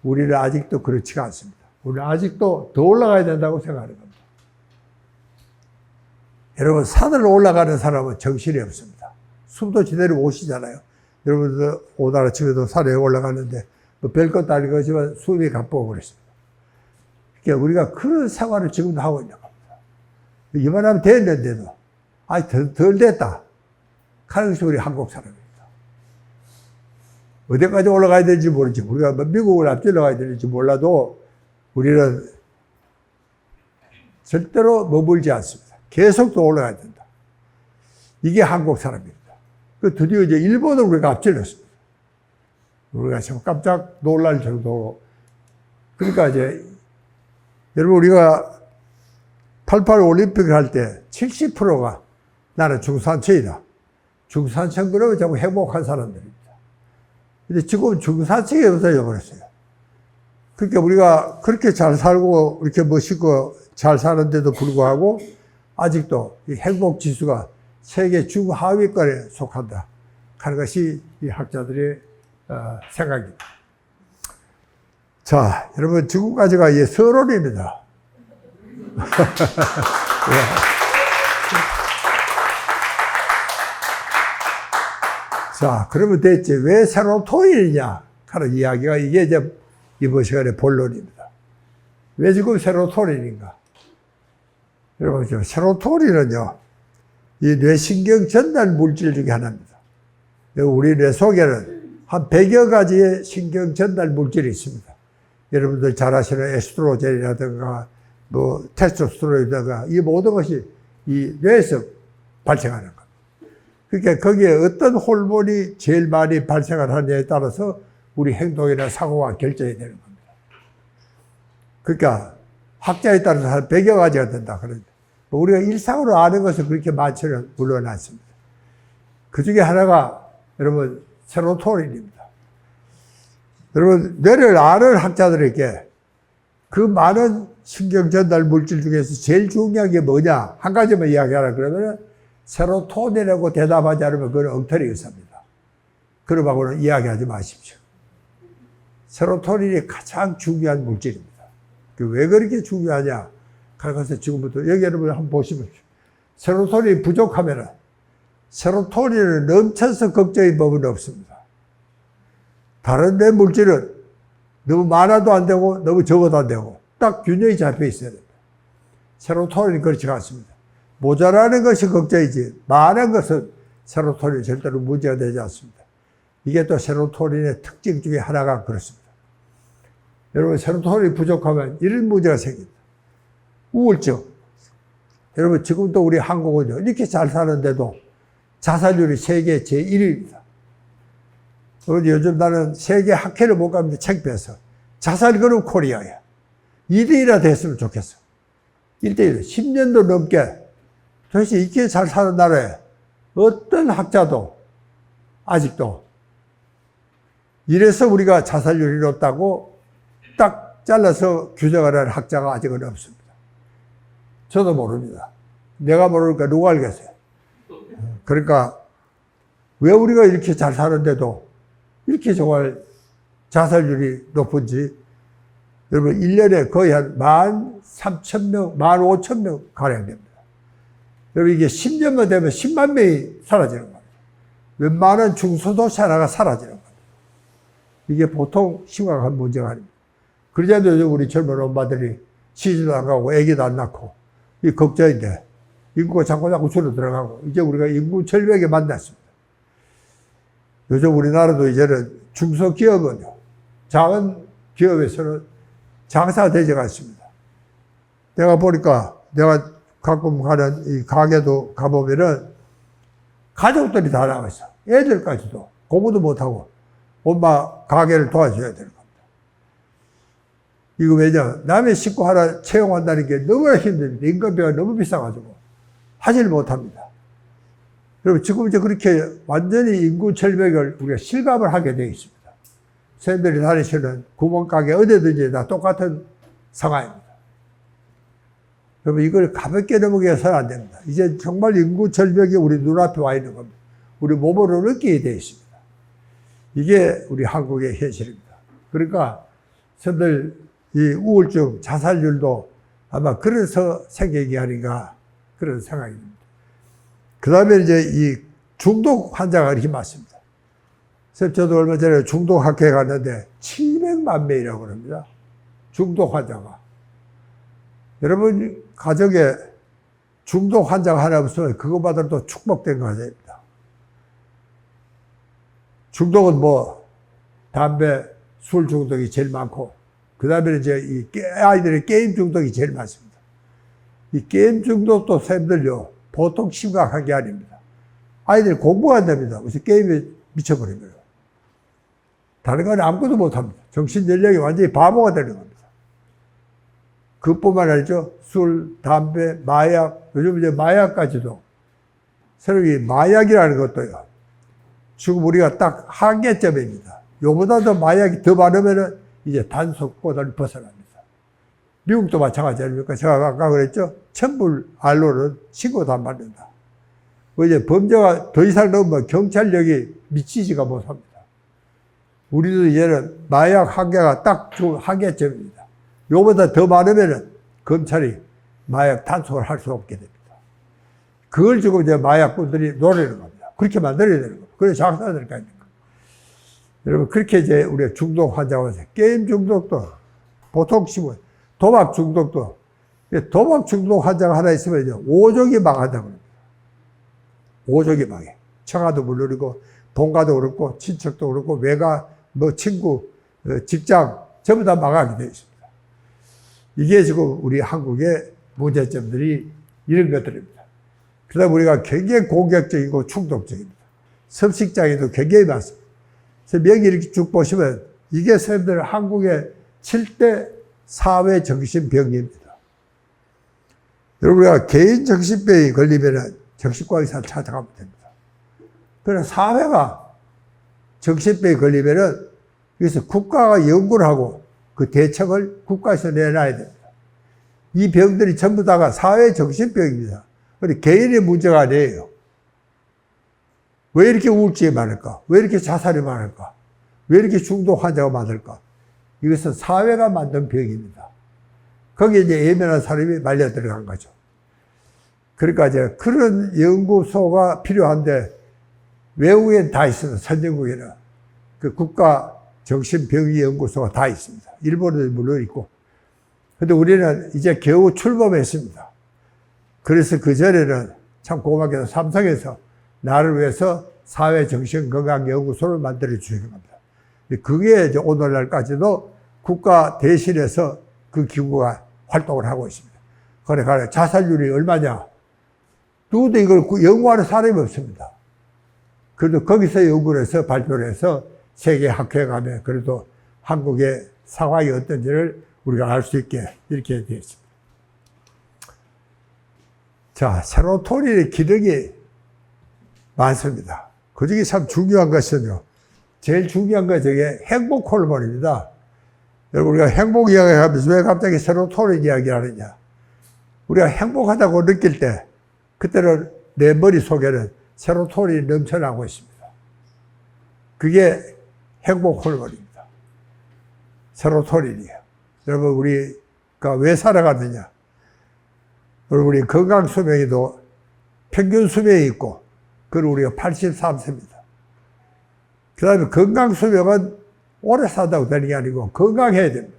S1: 우리는 아직도 그렇지가 않습니다. 우리는 아직도 더 올라가야 된다고 생각하는 겁니다. 여러분 산을 올라가는 사람은 정신이 없습니다. 숨도 제대로 못 쉬잖아요. 여러분들 오늘 아침에도 산에 올라가는데 뭐 별것도 아닌 거지만 숨이 가쁘고 그랬습니다. 그러니까 우리가 그런 생활을 지금도 하고 있는 겁니다. 이만하면 됐는데도 덜 됐다. 하는 것이 우리 한국 사람입니다. 어디까지 올라가야 되는지 모르지. 우리가 미국을 앞질러 가야 되는지 몰라도 우리는 절대로 머물지 않습니다. 계속 더 올라가야 된다. 이게 한국 사람입니다. 그 드디어 이제 일본을 우리가 앞질렀습니다. 우리가 참 깜짝 놀랄 정도로. 그러니까 이제 여러분 우리가 88 올림픽을 할 때 70%가 나는 중산층이다. 중산층 그러면 자꾸 행복한 사람들입니다. 근데 지금 중산층이 없어져 버렸어요. 그러니까 우리가 그렇게 잘 살고 이렇게 멋있고 잘 사는데도 불구하고 아직도 이 행복 지수가 세계 중하위권에 속한다 하는 것이 이 학자들의 생각입니다. 자, 여러분 지금까지가 이 서론입니다. 예. 자, 그러면 됐지. 왜 세로토닌이냐 하는 이야기가 이게 이제 이번 시간의 본론입니다. 왜 지금 세로토닌인가? 여러분, 세로토닌은요, 이 뇌신경 전달 물질 중에 하나입니다. 우리 뇌 속에는 한 100여 가지의 신경 전달 물질이 있습니다. 여러분들 잘 아시는 에스트로겐이라든가, 뭐, 테스토스테론이라든가, 이 모든 것이 이 뇌에서 발생하는 겁니다. 그러니까 거기에 어떤 호르몬이 제일 많이 발생을 하느냐에 따라서 우리 행동이나 사고가 결정이 되는 겁니다. 그러니까 학자에 따라서 한 100여 가지가 된다. 그런데 우리가 일상으로 아는 것은 그렇게 많지는 물론 않습니다. 그 중에 하나가 여러분 세로토닌입니다. 여러분, 뇌를 아는 학자들에게 그 많은 신경 전달 물질 중에서 제일 중요한 게 뭐냐? 한 가지만 이야기하라 그러면 세로토닌이라고 대답하지 않으면 그건 엉터리 의사입니다. 그러고는 이야기하지 마십시오. 세로토닌이 가장 중요한 물질입니다. 왜 그렇게 중요하냐? 그래서 지금부터 여기 여러분 한번 보시면 세로토닌이 부족하면 세로토닌을 넘쳐서 걱정의 법은 없습니다. 다른 뇌 물질은 너무 많아도 안 되고 너무 적어도 안 되고 딱 균형이 잡혀 있어야 됩니다. 세로토닌은 그렇지 않습니다. 모자라는 것이 걱정이지 많은 것은 세로토닌이 절대로 문제가 되지 않습니다. 이게 또 세로토닌의 특징 중에 하나가 그렇습니다. 여러분, 세로토닌이 부족하면 이런 문제가 생깁니다. 우울증. 여러분, 지금도 우리 한국은요, 이렇게 잘 사는데도 자살률이 세계 제1위입니다. 요즘 나는 세계 학회를 못 가는데 창피해서 자살 그룹 코리아야. 2대1이 됐으면 좋겠어. 1대1. 10년도 넘게 도대체 이렇게 잘 사는 나라에 어떤 학자도 아직도 이래서 우리가 자살률이 높다고 딱 잘라서 규정을 하는 학자가 아직은 없습니다. 저도 모릅니다. 내가 모르니까 누가 알겠어요. 그러니까 왜 우리가 이렇게 잘 사는데도 이렇게 정말 자살률이 높은지 여러분 1년에 거의 한 13,000명, 15,000명 가량 됩니다. 여러분 이게 10년만 되면 10만 명이 사라지는 겁니다. 웬만한 중소도시 하나가 사라지는 겁니다. 이게 보통 심각한 문제가 아닙니다. 그러자도 요즘 우리 젊은 엄마들이 시집도 안 가고 애기도 안 낳고 이 걱정인데 인구가 자꾸 줄어들어가고 이제 우리가 인구 절벽에 만났습니다. 요즘 우리나라도 이제는 중소기업은요, 작은 기업에서는 장사가 되지 않습니다. 내가 보니까 내가 가끔 가는 이 가게도 가보면은 가족들이 다 나와 있어. 애들까지도 공부도 못하고 엄마 가게를 도와줘야 되는 겁니다. 이거 왜냐? 남의 식구 하나 채용한다는 게 너무나 힘듭니다. 인건비가 너무 비싸가지고 하질 못합니다. 여러분 지금 이제 그렇게 완전히 인구 절벽을 우리가 실감을 하게 되어 있습니다. 선생님들이 다니시는 구멍가게 어디든지 다 똑같은 상황입니다. 여러분 이걸 가볍게 넘어가서는 안 됩니다. 이제 정말 인구 절벽이 우리 눈앞에 와 있는 겁니다. 우리 몸으로 느끼게 되어 있습니다. 이게 우리 한국의 현실입니다. 그러니까 선생님들 이 우울증, 자살률도 아마 그래서 생긴 게 아닌가 그런 생각입니다. 그 다음에 이제 이 중독 환자가 이렇게 많습니다. 저도 얼마 전에 중독 학회에 갔는데 700만 명이라고 합니다. 중독 환자가. 여러분, 가정에 중독 환자가 하나 없으면 그것만으로도 축복된 과정입니다. 중독은 뭐, 담배, 술 중독이 제일 많고, 그 다음에 이제 아이들의 게임 중독이 제일 많습니다. 이 게임 중독도 쌤들요, 보통 심각한 게 아닙니다. 아이들이 공부한답니다. 그래서 게임에 미쳐버립니다. 다른 건 아무것도 못합니다. 정신 연령이 완전히 바보가 되는 겁니다. 그뿐만 아니죠. 술, 담배, 마약, 요즘 이제 마약까지도 새로 이 마약이라는 것도요. 지금 우리가 딱 한계점입니다. 요보다 더 마약이 더 많으면은 이제 단속보다는 벗어납니다. 미국도 마찬가지 아닙니까? 제가 아까 그랬죠? 첨불 알로는 신고도 안 받는다. 이제 범죄가 더 이상 넘으면 경찰력이 미치지가 못합니다. 우리도 이제는 마약 한계가 딱 한계점입니다. 요보다 더 많으면은 검찰이 마약 단속을 할 수 없게 됩니다. 그걸 지금 이제 마약꾼들이 노리는 겁니다. 그렇게 만들어야 되는 겁니다. 그래서 장사해야 될 거 아닙니까? 여러분, 그렇게 이제 우리가 중독 환자가 와서 게임 중독도 보통 치고 도박 중독도 도박 중독 환자가 하나 있으면 이제 오족이 망한다고 합니다. 오족이 망해. 처가도 물론이고 본가도 그렇고 친척도 그렇고 외가 뭐 친구 직장 전부 다 망하게 되어 있습니다. 이게 지금 우리 한국의 문제점들이 이런 것들입니다. 그다음 우리가 굉장히 공격적이고 충동적입니다. 섭식장애도 굉장히 많습니다. 그래서 명이 이렇게 쭉 보시면 이게 선생님들 한국의 7대 사회 정신병입니다. 여러분, 우리가 개인 정신병이 걸리면 정신과 의사를 찾아가면 됩니다. 그러나 사회가 정신병이 걸리면 그래서 국가가 연구를 하고 그 대책을 국가에서 내놔야 됩니다. 이 병들이 전부 다가 사회 정신병입니다. 그런데 개인의 문제가 아니에요. 왜 이렇게 우울증이 많을까? 왜 이렇게 자살이 많을까? 왜 이렇게 중독 환자가 많을까? 이것은 사회가 만든 병입니다. 거기에 이제 예민한 사람이 말려 들어간 거죠. 그러니까 이제 그런 연구소가 필요한데 외국엔 다 있습니다. 선진국에는. 그 국가 정신병의 연구소가 다 있습니다. 일본에도 물론 있고. 근데 우리는 이제 겨우 출범했습니다. 그래서 그전에는 참 고맙게도 삼성에서 나를 위해서 사회정신건강연구소를 만들어 주신 겁니다. 그게 이제 오늘날까지도 국가 대신해서 그 기구가 활동을 하고 있습니다. 그래, 자살률이 얼마냐? 누구도 이걸 연구하는 사람이 없습니다. 그래도 거기서 연구를 해서 발표를 해서 세계 학회에 가면 그래도 한국의 상황이 어떤지를 우리가 알 수 있게 이렇게 되어 있습니다. 자, 세로토닌의 기능이 많습니다. 그 중에 참 중요한 것은요, 제일 중요한 것 중에 행복 호르몬입니다. 여러분, 우리가 행복 이야기 하면서 왜 갑자기 세로토닌 이야기를 하느냐. 우리가 행복하다고 느낄 때, 그때는 내 머릿속에는 세로토닌이 넘쳐나고 있습니다. 그게 행복 호르몬입니다. 세로토닌이에요. 여러분, 우리가 왜 살아가느냐. 여러분, 우리 건강 수명에도 평균 수명이 있고, 그리고 우리가 83세입니다. 그 다음에 건강 수명은 오래 산다고 되는 게 아니고 건강해야 됩니다.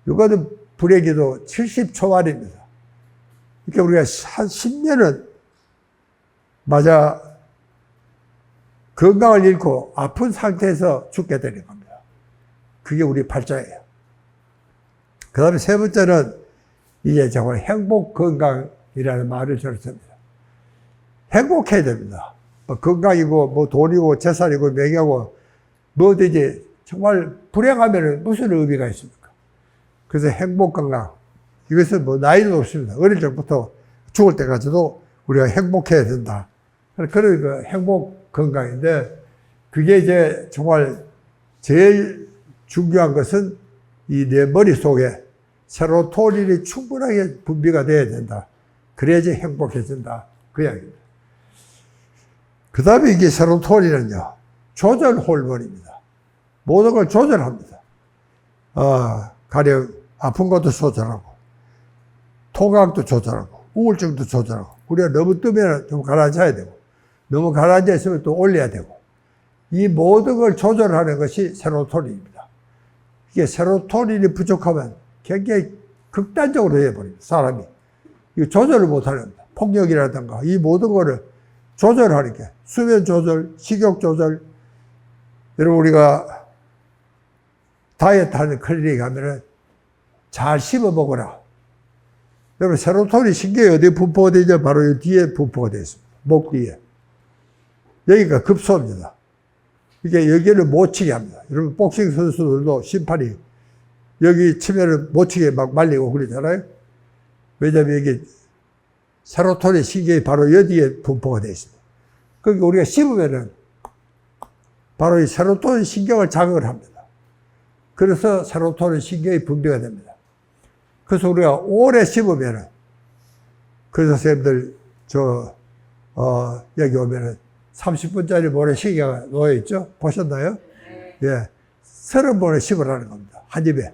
S1: 이거는 불행히도 70 초반입니다. 그러니까 우리가 한 10년은 맞아 건강을 잃고 아픈 상태에서 죽게 되는 겁니다. 그게 우리 발자예요. 그 다음에 세 번째는 이제 정말 행복 건강이라는 말을 저는 씁니다. 행복해야 됩니다. 뭐 건강이고, 뭐 돈이고, 재산이고, 명예고, 뭐든지 정말 불행하면 무슨 의미가 있습니까? 그래서 행복 건강. 이것은 뭐 나이도 없습니다. 어릴 적부터 죽을 때까지도 우리가 행복해야 된다. 그런 그 행복 건강인데, 그게 이제 정말 제일 중요한 것은 이 내 머릿속에 세로토닌이 충분하게 분비가 돼야 된다. 그래야지 행복해진다. 그 이야기입니다. 그 다음에 이게 세로토닌은요, 조절 호르몬입니다. 모든 걸 조절합니다. 가령 아픈 것도 조절하고, 통각도 조절하고, 우울증도 조절하고, 우리가 너무 뜨면 좀 가라앉아야 되고, 너무 가라앉아 있으면 또 올려야 되고, 이 모든 걸 조절하는 것이 세로토닌입니다. 이게 세로토닌이 부족하면 굉장히 극단적으로 해버립니다. 사람이. 이거 조절을 못하는 겁니다. 폭력이라든가 이 모든 거를 조절하니까. 수면 조절, 식욕 조절. 여러분, 우리가 다이어트 하는 클리닉 가면은 잘 씹어 먹어라. 여러분, 세로토닌 신경이 어디에 분포가 되죠? 바로 이 뒤에 분포가 되어 있습니다. 목 뒤에. 여기가 급소입니다. 이게 여기를 못 치게 합니다. 여러분, 복싱 선수들도 심판이 여기 치면은 못 치게 막 말리고 그러잖아요. 왜냐면 이게 세로토닌 신경이 바로 여기에 분포가 되어 있습니다. 그러니까 우리가 씹으면은 바로 이 세로토닌 신경을 자극을 합니다. 그래서 세로토닌 신경이 분비가 됩니다. 그래서 우리가 오래 씹으면은, 그래서 선생님들, 여기 오면은 30분짜리 모래시계가 놓여있죠? 보셨나요? 예. 30번을 씹으라는 겁니다. 한 입에.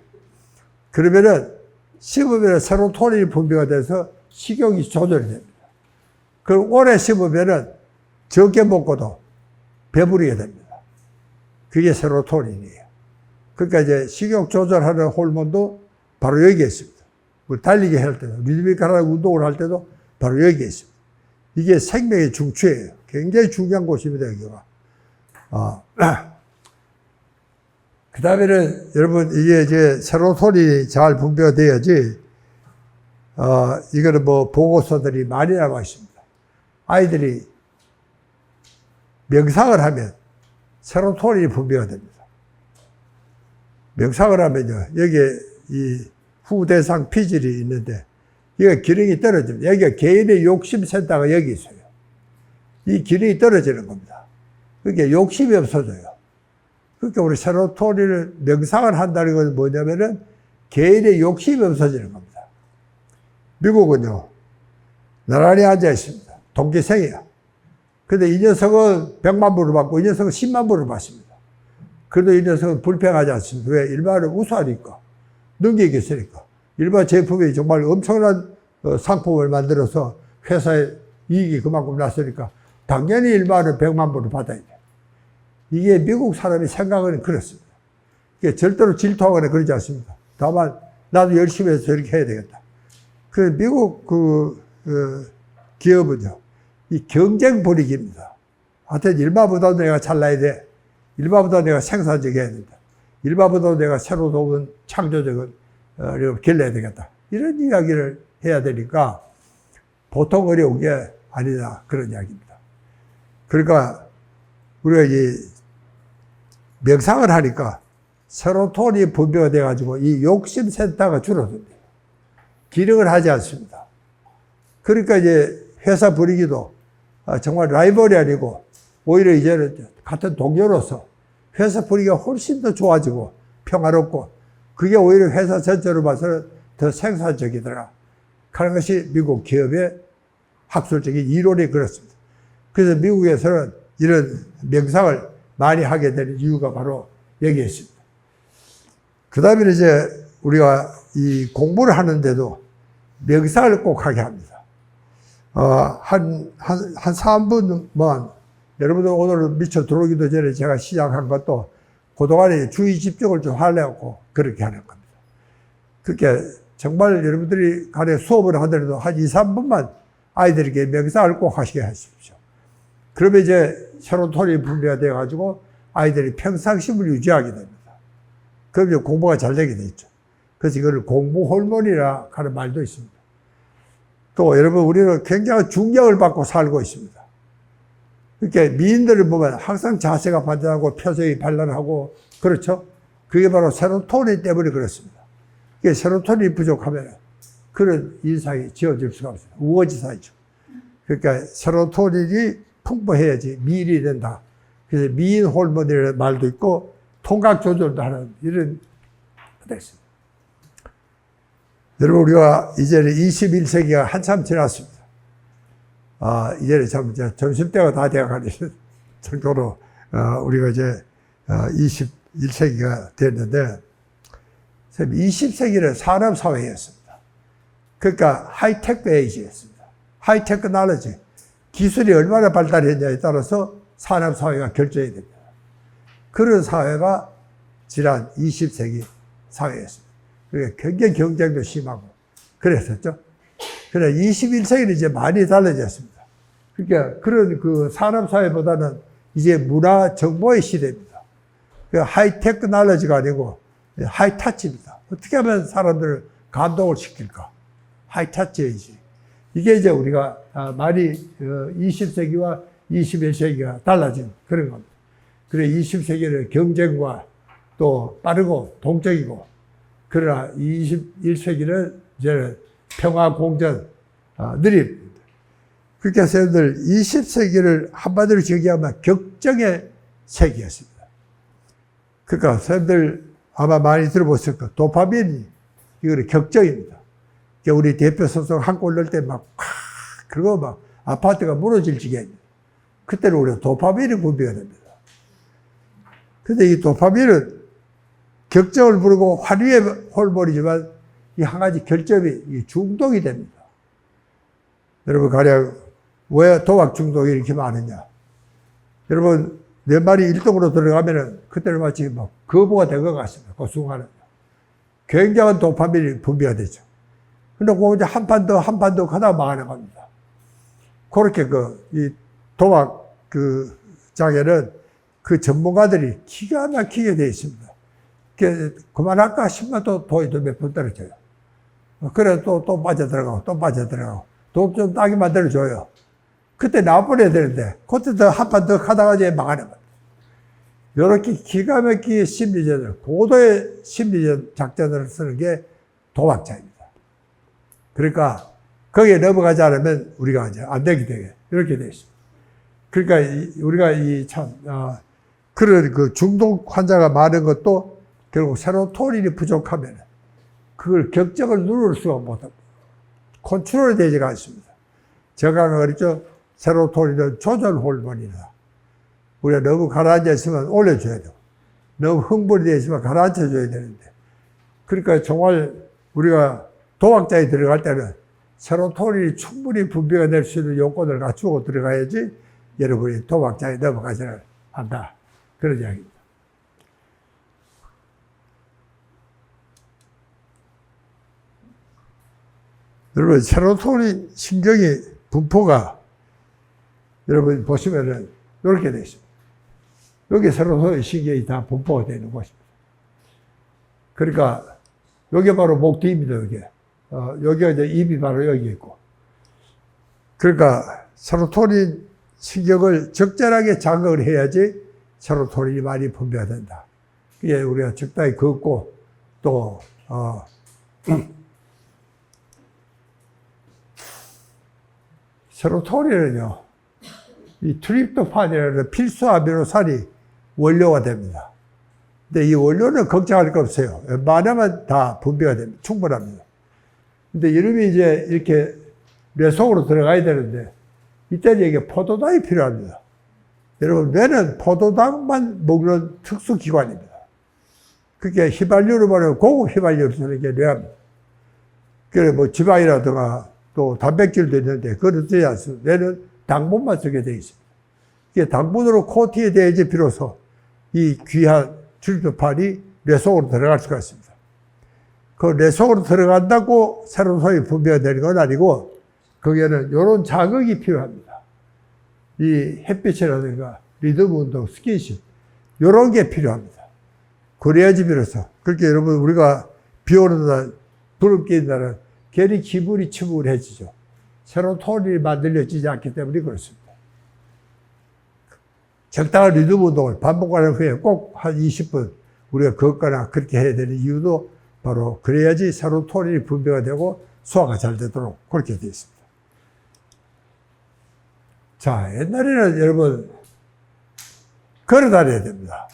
S1: 그러면은, 씹으면 세로토닌이 분비가 돼서 식욕이 조절이 됩니다. 그럼 오래 씹으면은 적게 먹고도 배부르게 됩니다. 그게 세로토닌이에요. 그러니까 이제 식욕 조절하는 호르몬도 바로 여기에 있습니다. 달리기 할 때도, 리드미컬한 운동을 할 때도 바로 여기에 있습니다. 이게 생명의 중추예요. 굉장히 중요한 곳입니다, 여기가. 그 다음에는 여러분, 이게 이제 세로토닌이 잘 분비가 돼야지, 이거는 뭐 보고서들이 많이 나와 있습니다. 아이들이 명상을 하면 세로토닌이 분비가 됩니다. 명상을 하면요, 여기에 이 후대상 피질이 있는데, 여기가 기능이 떨어집니다. 여기가 개인의 욕심센터가 여기 있어요. 이 기능이 떨어지는 겁니다. 그러니까 욕심이 없어져요. 그러니까 우리 세로토닌을 명상을 한다는 건 뭐냐면은 개인의 욕심이 없어지는 겁니다. 미국은요, 나란히 앉아 있습니다. 동기생이야. 근데 이 녀석은 100만 불을 받고 이 녀석은 10만 불을 받습니다. 그래도 이 녀석은 불평하지 않습니다. 왜? 일반을 우수하니까. 능력이 있으니까. 일반 제품이 정말 엄청난 상품을 만들어서 회사에 이익이 그만큼 났으니까 당연히 일반은 100만 불을 받아야 돼. 이게 미국 사람이 생각은 그렇습니다. 이게 절대로 질투하거나 그러지 않습니다. 다만 나도 열심히 해서 저렇게 해야 되겠다. 그 미국 기업은요, 이 경쟁 분위기입니다. 하여튼 일반보다 내가 잘나야 돼. 일반보다 내가 생산적이어야 된다. 일반보다 내가 새로운 창조적인 길러야 되겠다. 이런 이야기를 해야 되니까 보통 어려운 게 아니다. 그런 이야기입니다. 그러니까 우리가 이 명상을 하니까 세로토닌이 분비가 돼가지고 이 욕심 센터가 줄어듭니다. 기능을 하지 않습니다. 그러니까 이제 회사 분위기도 정말 라이벌이 아니고 오히려 이제는 같은 동료로서 회사 분위기가 훨씬 더 좋아지고 평화롭고 그게 오히려 회사 전체로 봐서는 더 생산적이더라 하는 것이 미국 기업의 학술적인 이론이 그렇습니다. 그래서 미국에서는 이런 명상을 많이 하게 되는 이유가 바로 여기에 있습니다. 그 다음에 이제 우리가 이 공부를 하는데도 명상을 꼭 하게 합니다. 한 3분만, 여러분들 오늘 미처 들어오기도 전에 제가 시작한 것도 그동안에 주의 집중을 좀 하려고 그렇게 하는 겁니다. 그렇게 정말 여러분들이 간에 수업을 하더라도 한 2, 3분만 아이들에게 명상을 꼭 하시게 하십시오. 그러면 이제 세로토닌이 분비가 되어가지고 아이들이 평상심을 유지하게 됩니다. 그럼 이제 공부가 잘 되게 되죠. 그래서 이걸 공부 호르몬이라 하는 말도 있습니다. 또 여러분, 우리는 굉장히 중력을 받고 살고 있습니다. 이렇게 미인들을 보면 항상 자세가 반전하고 표정이 발랄하고 그렇죠? 그게 바로 세로토닌 때문에 그렇습니다. 이게 세로토닌이 부족하면 그런 인상이 지어질 수가 없습니다. 우거지사이죠. 그러니까 세로토닌이 풍부해야지 미인이 된다. 그래서 미인 호르몬이라는 말도 있고 통각 조절도 하는 이런 것도 있습니다. 여러분, 우리가 이제는 21세기가 한참 지났습니다. 이제는 참 점심때가 다 되어가는 정도로 우리가 이제 21세기가 됐는데 20세기는 산업사회였습니다. 그러니까 하이테크 에이지였습니다. 하이테크 나레지. 기술이 얼마나 발달했냐에 따라서 산업사회가 결정이 됩니다. 그런 사회가 지난 20세기 사회였습니다. 그러니까 굉장히 경쟁도 심하고 그랬었죠. 그러나 21세기는 이제 많이 달라졌습니다. 그러니까 그런 그 산업사회보다는 이제 문화 정보의 시대입니다. 하이테크 날러지가 아니고 하이타치입니다. 어떻게 하면 사람들을 감동을 시킬까? 하이타치이지. 이게 이제 우리가 많이 20세기와 21세기가 달라진 그런 겁니다. 그래 20세기는 경쟁과 또 빠르고 동적이고, 그러나 21세기는 이제 평화 공전, 느립니다. 그렇게 해서 여러분들 20세기를 한마디로 정의하면 격정의 세기였습니다. 그러니까 여러분들 아마 많이 들어보셨을 거예요. 도파민이 이거는 격정입니다. 우리 대표 선수 한 골 넣을 때 막 그리고 막 아파트가 무너질 지경입니다. 그때는 우리가 도파민이 분비가 됩니다. 근데 이 도파민은 격정을 부르고 환희의 호르몬이지만 이 한 가지 결점이 중독이 됩니다. 여러분, 가령 왜 도박 중독이 이렇게 많으냐? 여러분, 내 말이 1등으로 들어가면은 그때는 마치 막 거부가 된 것 같습니다. 그 순간은. 굉장한 도파민이 분비가 되죠. 근데 그 이제 한 판 더 하다 망하는 겁니다. 그렇게 이 도박 장에는 그 전문가들이 기가 막히게 되어 있습니다. 그만할까 싶으면 또 돈이 몇 번 떨어져요. 그래 또 빠져들어가고 또 빠져들어가고 돈 좀 따게 만들어줘요. 그때 나와버려야 되는데 그때 더 한 판 더 하다가 이제 망하는 겁니다. 이렇게 기가 막히게 심리전을, 고도의 심리전 작전을 쓰는 게 도박자입니다. 그러니까 거기에 넘어가지 않으면 우리가 이제 안 되게 되게 이렇게 되어 있습니다. 그러니까 우리가 그런 그 중독 환자가 많은 것도 결국 세로토닌이 부족하면 그걸 격정을 누를 수가 못합니다. 컨트롤이 되지가 않습니다. 제가 그랬죠. 세로토닌은 조절 호르몬이다. 우리가 너무 가라앉아 있으면 올려줘야 되고, 너무 흥분이 되어 있으면 가라앉혀줘야 되는데, 그러니까 정말 우리가 도학자에 들어갈 때는 세로토닌이 충분히 분비가 될 수 있는 요건을 갖추고 들어가야지 여러분이 도학자에 넘어가지를 한다. 그런 이야기입니다. 여러분, 세로토닌 신경이 분포가 여러분 보시면은 이렇게 되어 있습니다. 여기 세로토닌 신경이 다 분포가 되는 곳입니다. 그러니까 여기 바로 목 뒤입니다. 여기가 이제 입이 바로 여기 있고. 그러니까 세로토닌 신경을 적절하게 자극을 해야지 세로토닌이 많이 분비가 된다. 그게 우리가 적당히 걷고 또 세로토닌은요, 이 트립토판이라는 필수 아미노산이 원료가 됩니다. 근데 이 원료는 걱정할 거 없어요. 웬만하면 다 분비가 됩니다. 충분합니다. 근데 이름이 이제 이렇게 뇌 속으로 들어가야 되는데, 이때는 이게 포도당이 필요합니다. 여러분, 뇌는 포도당만 먹는 특수기관입니다. 그게 휘발유로 말하면 고급 휘발유를 쓰는 게 뇌입니다. 그래, 뭐 지방이라든가 또 단백질도 있는데, 그건 쓰지 않습니다. 뇌는 당분만 쓰게 되어 있습니다. 이게 당분으로 코팅이 돼야지 비로소 이 귀한 트립토판이 뇌 속으로 들어갈 수가 있습니다. 그 뇌 속으로 들어간다고 세로토닌이 분비가 되는 건 아니고, 거기에는 이런 자극이 필요합니다. 이 햇빛이라든가 리듬 운동, 스킨십, 이런 게 필요합니다. 그래야지 비로소. 그렇게 여러분, 우리가 비 오는 날, 구름 끼는 날은 괜히 기분이 침울해지죠. 세로토닌이 만들어지지 않기 때문에 그렇습니다. 적당한 리듬 운동을 반복하는 후에 꼭 한 20분 우리가 걷거나 그렇게 해야 되는 이유도 바로 그래야지 세로토닌이 분비가 되고 소화가 잘 되도록 그렇게 되어 있습니다. 자, 옛날에는 여러분 걸어 다녀야 됩니다.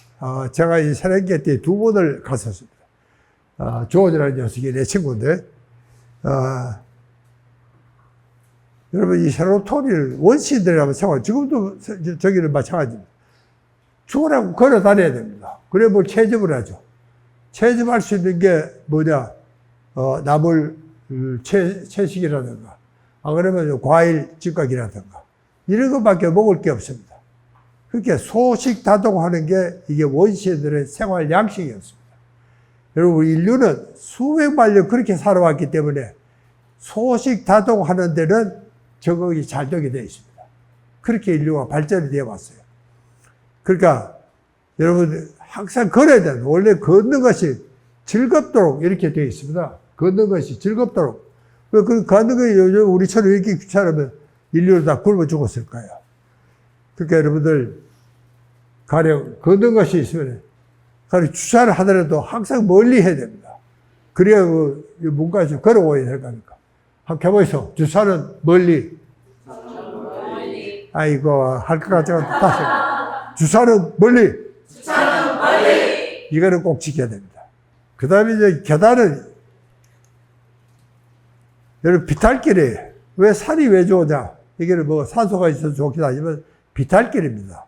S1: 제가 이 새내기 때 2번을 갔었습니다. 조원이라는 녀석이 내 친구인데, 여러분, 이 세로토닌을 원시인들이라면 생각, 지금도 저기는 마찬가지입니다. 죽으라고 걸어 다녀야 됩니다. 그래 뭘 채집을 하죠. 채집할 수 있는 게 뭐냐, 나물 채식이라든가, 그러면 과일 찌꺼기라든가, 이런 것밖에 먹을 게 없습니다. 그렇게 소식 다동하는 게 이게 원시인들의 생활 양식이었습니다. 여러분, 인류는 수백만 년 그렇게 살아왔기 때문에 소식 다동하는 데는 적응이 잘 되게 되어 있습니다. 그렇게 인류가 발전이 되어 왔어요. 그러니까 여러분 항상 걸어야 돼요. 원래 걷는 것이 즐겁도록 이렇게 되어 있습니다. 걷는 것이 즐겁도록. 그 걷는 것이 요즘 우리처럼 이렇게 귀찮으면 인류를 다 굶어 죽었을까요? 그러니까 여러분들 가령 걷는 것이 있으면 가령 주차를 하더라도 항상 멀리 해야 됩니다. 그래야 그 문과에서 걸어오야 될 거니까. 한번 해보이소. 주차는 멀리. 아이고, 할 것 같지만 다시. 주차는 멀리. 주차는 멀리. 이거는 꼭 지켜야 됩니다. 그 다음에 이제 계단은, 여러분, 비탈길이, 왜 산이 왜 좋으냐? 이게 뭐 산소가 있어서 좋긴 하지만 비탈길입니다.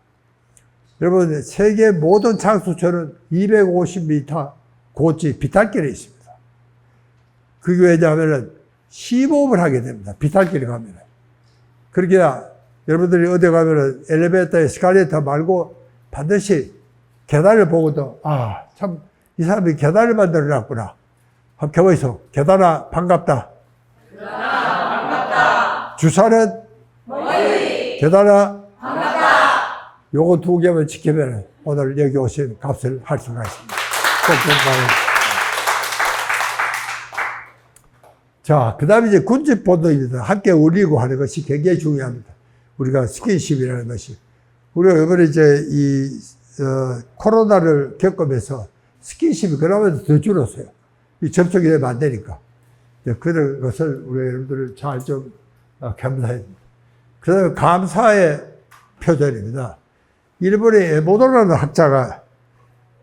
S1: 여러분, 세계 모든 장수처는 250m 고지 비탈길에 있습니다. 그게 왜냐하면 시범을 하게 됩니다. 비탈길에 가면은. 그렇게 여러분들이 어디 가면은 엘리베이터, 에스컬레이터 말고 반드시 계단을 보고도, 참, 이 사람이 계단을 만들어 놨구나. 한번 켜보이소. 계단아, 반갑다. 계단아, 반갑다. 주사는 멀리. 계단아, 반갑다. 요거 2개만 지키면 오늘 여기 오신 값을 할 수가 있습니다. 꼭 건강해. 자, 그 다음에 이제 군집 본능입니다. 함께 어울리고 하는 것이 굉장히 중요합니다. 우리가 스킨십이라는 것이. 우리가 이번에 이제 코로나를 겪으면서 스킨십이 그나마 더 줄었어요. 이 접촉이 되면 안 되니까. 그런 것을 우리 여러분들 잘 좀 감사해야 됩니다. 그 다음에 감사의 표현입니다. 일본의 에모도라는 학자가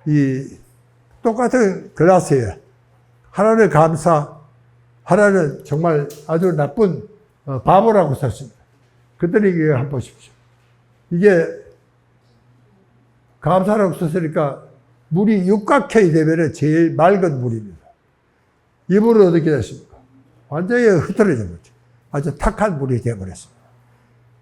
S1: 이 똑같은 글라스예요. 하나는 감사, 하나는 정말 아주 나쁜 바보라고 썼습니다. 그랬더니 이게 한번 보십시오. 이게 감사라고 썼으니까 물이 육각형이 되면 제일 맑은 물입니다. 이 물은 어떻게 됐습니까? 완전히 흐트러진 거죠. 아주 탁한 물이 되어버렸습니다.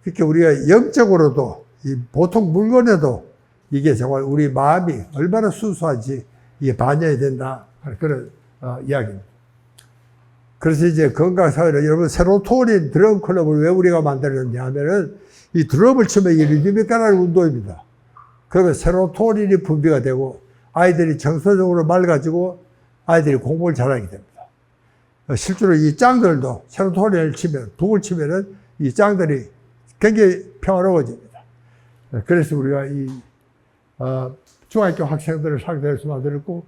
S1: 그렇게 우리가 영적으로도 이 보통 물건에도 이게 정말 우리 마음이 얼마나 순수한지 이게 반영이 된다 하는 그런 이야기입니다. 그래서 이제 건강사회는 여러분 세로토닌 드럼 클럽을 왜 우리가 만들었냐 하면은 이 드럼을 치면 이게 리드미컬한 운동입니다. 그러면 세로토닌이 분비가 되고 아이들이 정서적으로 맑아지고 아이들이 공부를 잘하게 됩니다. 실제로 이 짱들도 세로토닌을 치면, 독을 치면은 이 짱들이 굉장히 평화로워집니다. 그래서 우리가 이 중학교 학생들을 상대로 만들었고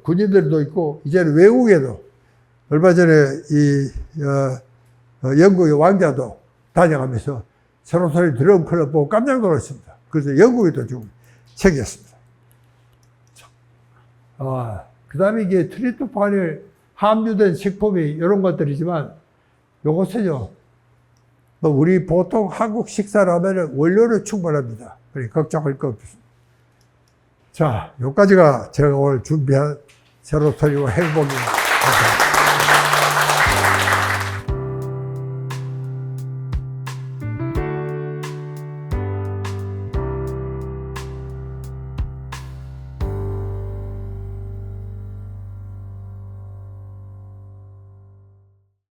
S1: 군인들도 있고 이제는 외국에도 얼마 전에 이 영국의 왕자도 다녀가면서 세로토닌 드럼 클럽 보고 깜짝 놀랐습니다. 그래서 영국에도 좀 생겼습니다. 그 다음에 이게 트리프토판에 함유된 식품이 이런 것들이지만 요것은요, 우리 보통 한국 식사를 하면 원료는 충분합니다. 그러니까 걱정할 거 없습니다. 자, 여기까지가 제가 오늘 준비한 세로토닌과 행복입니다.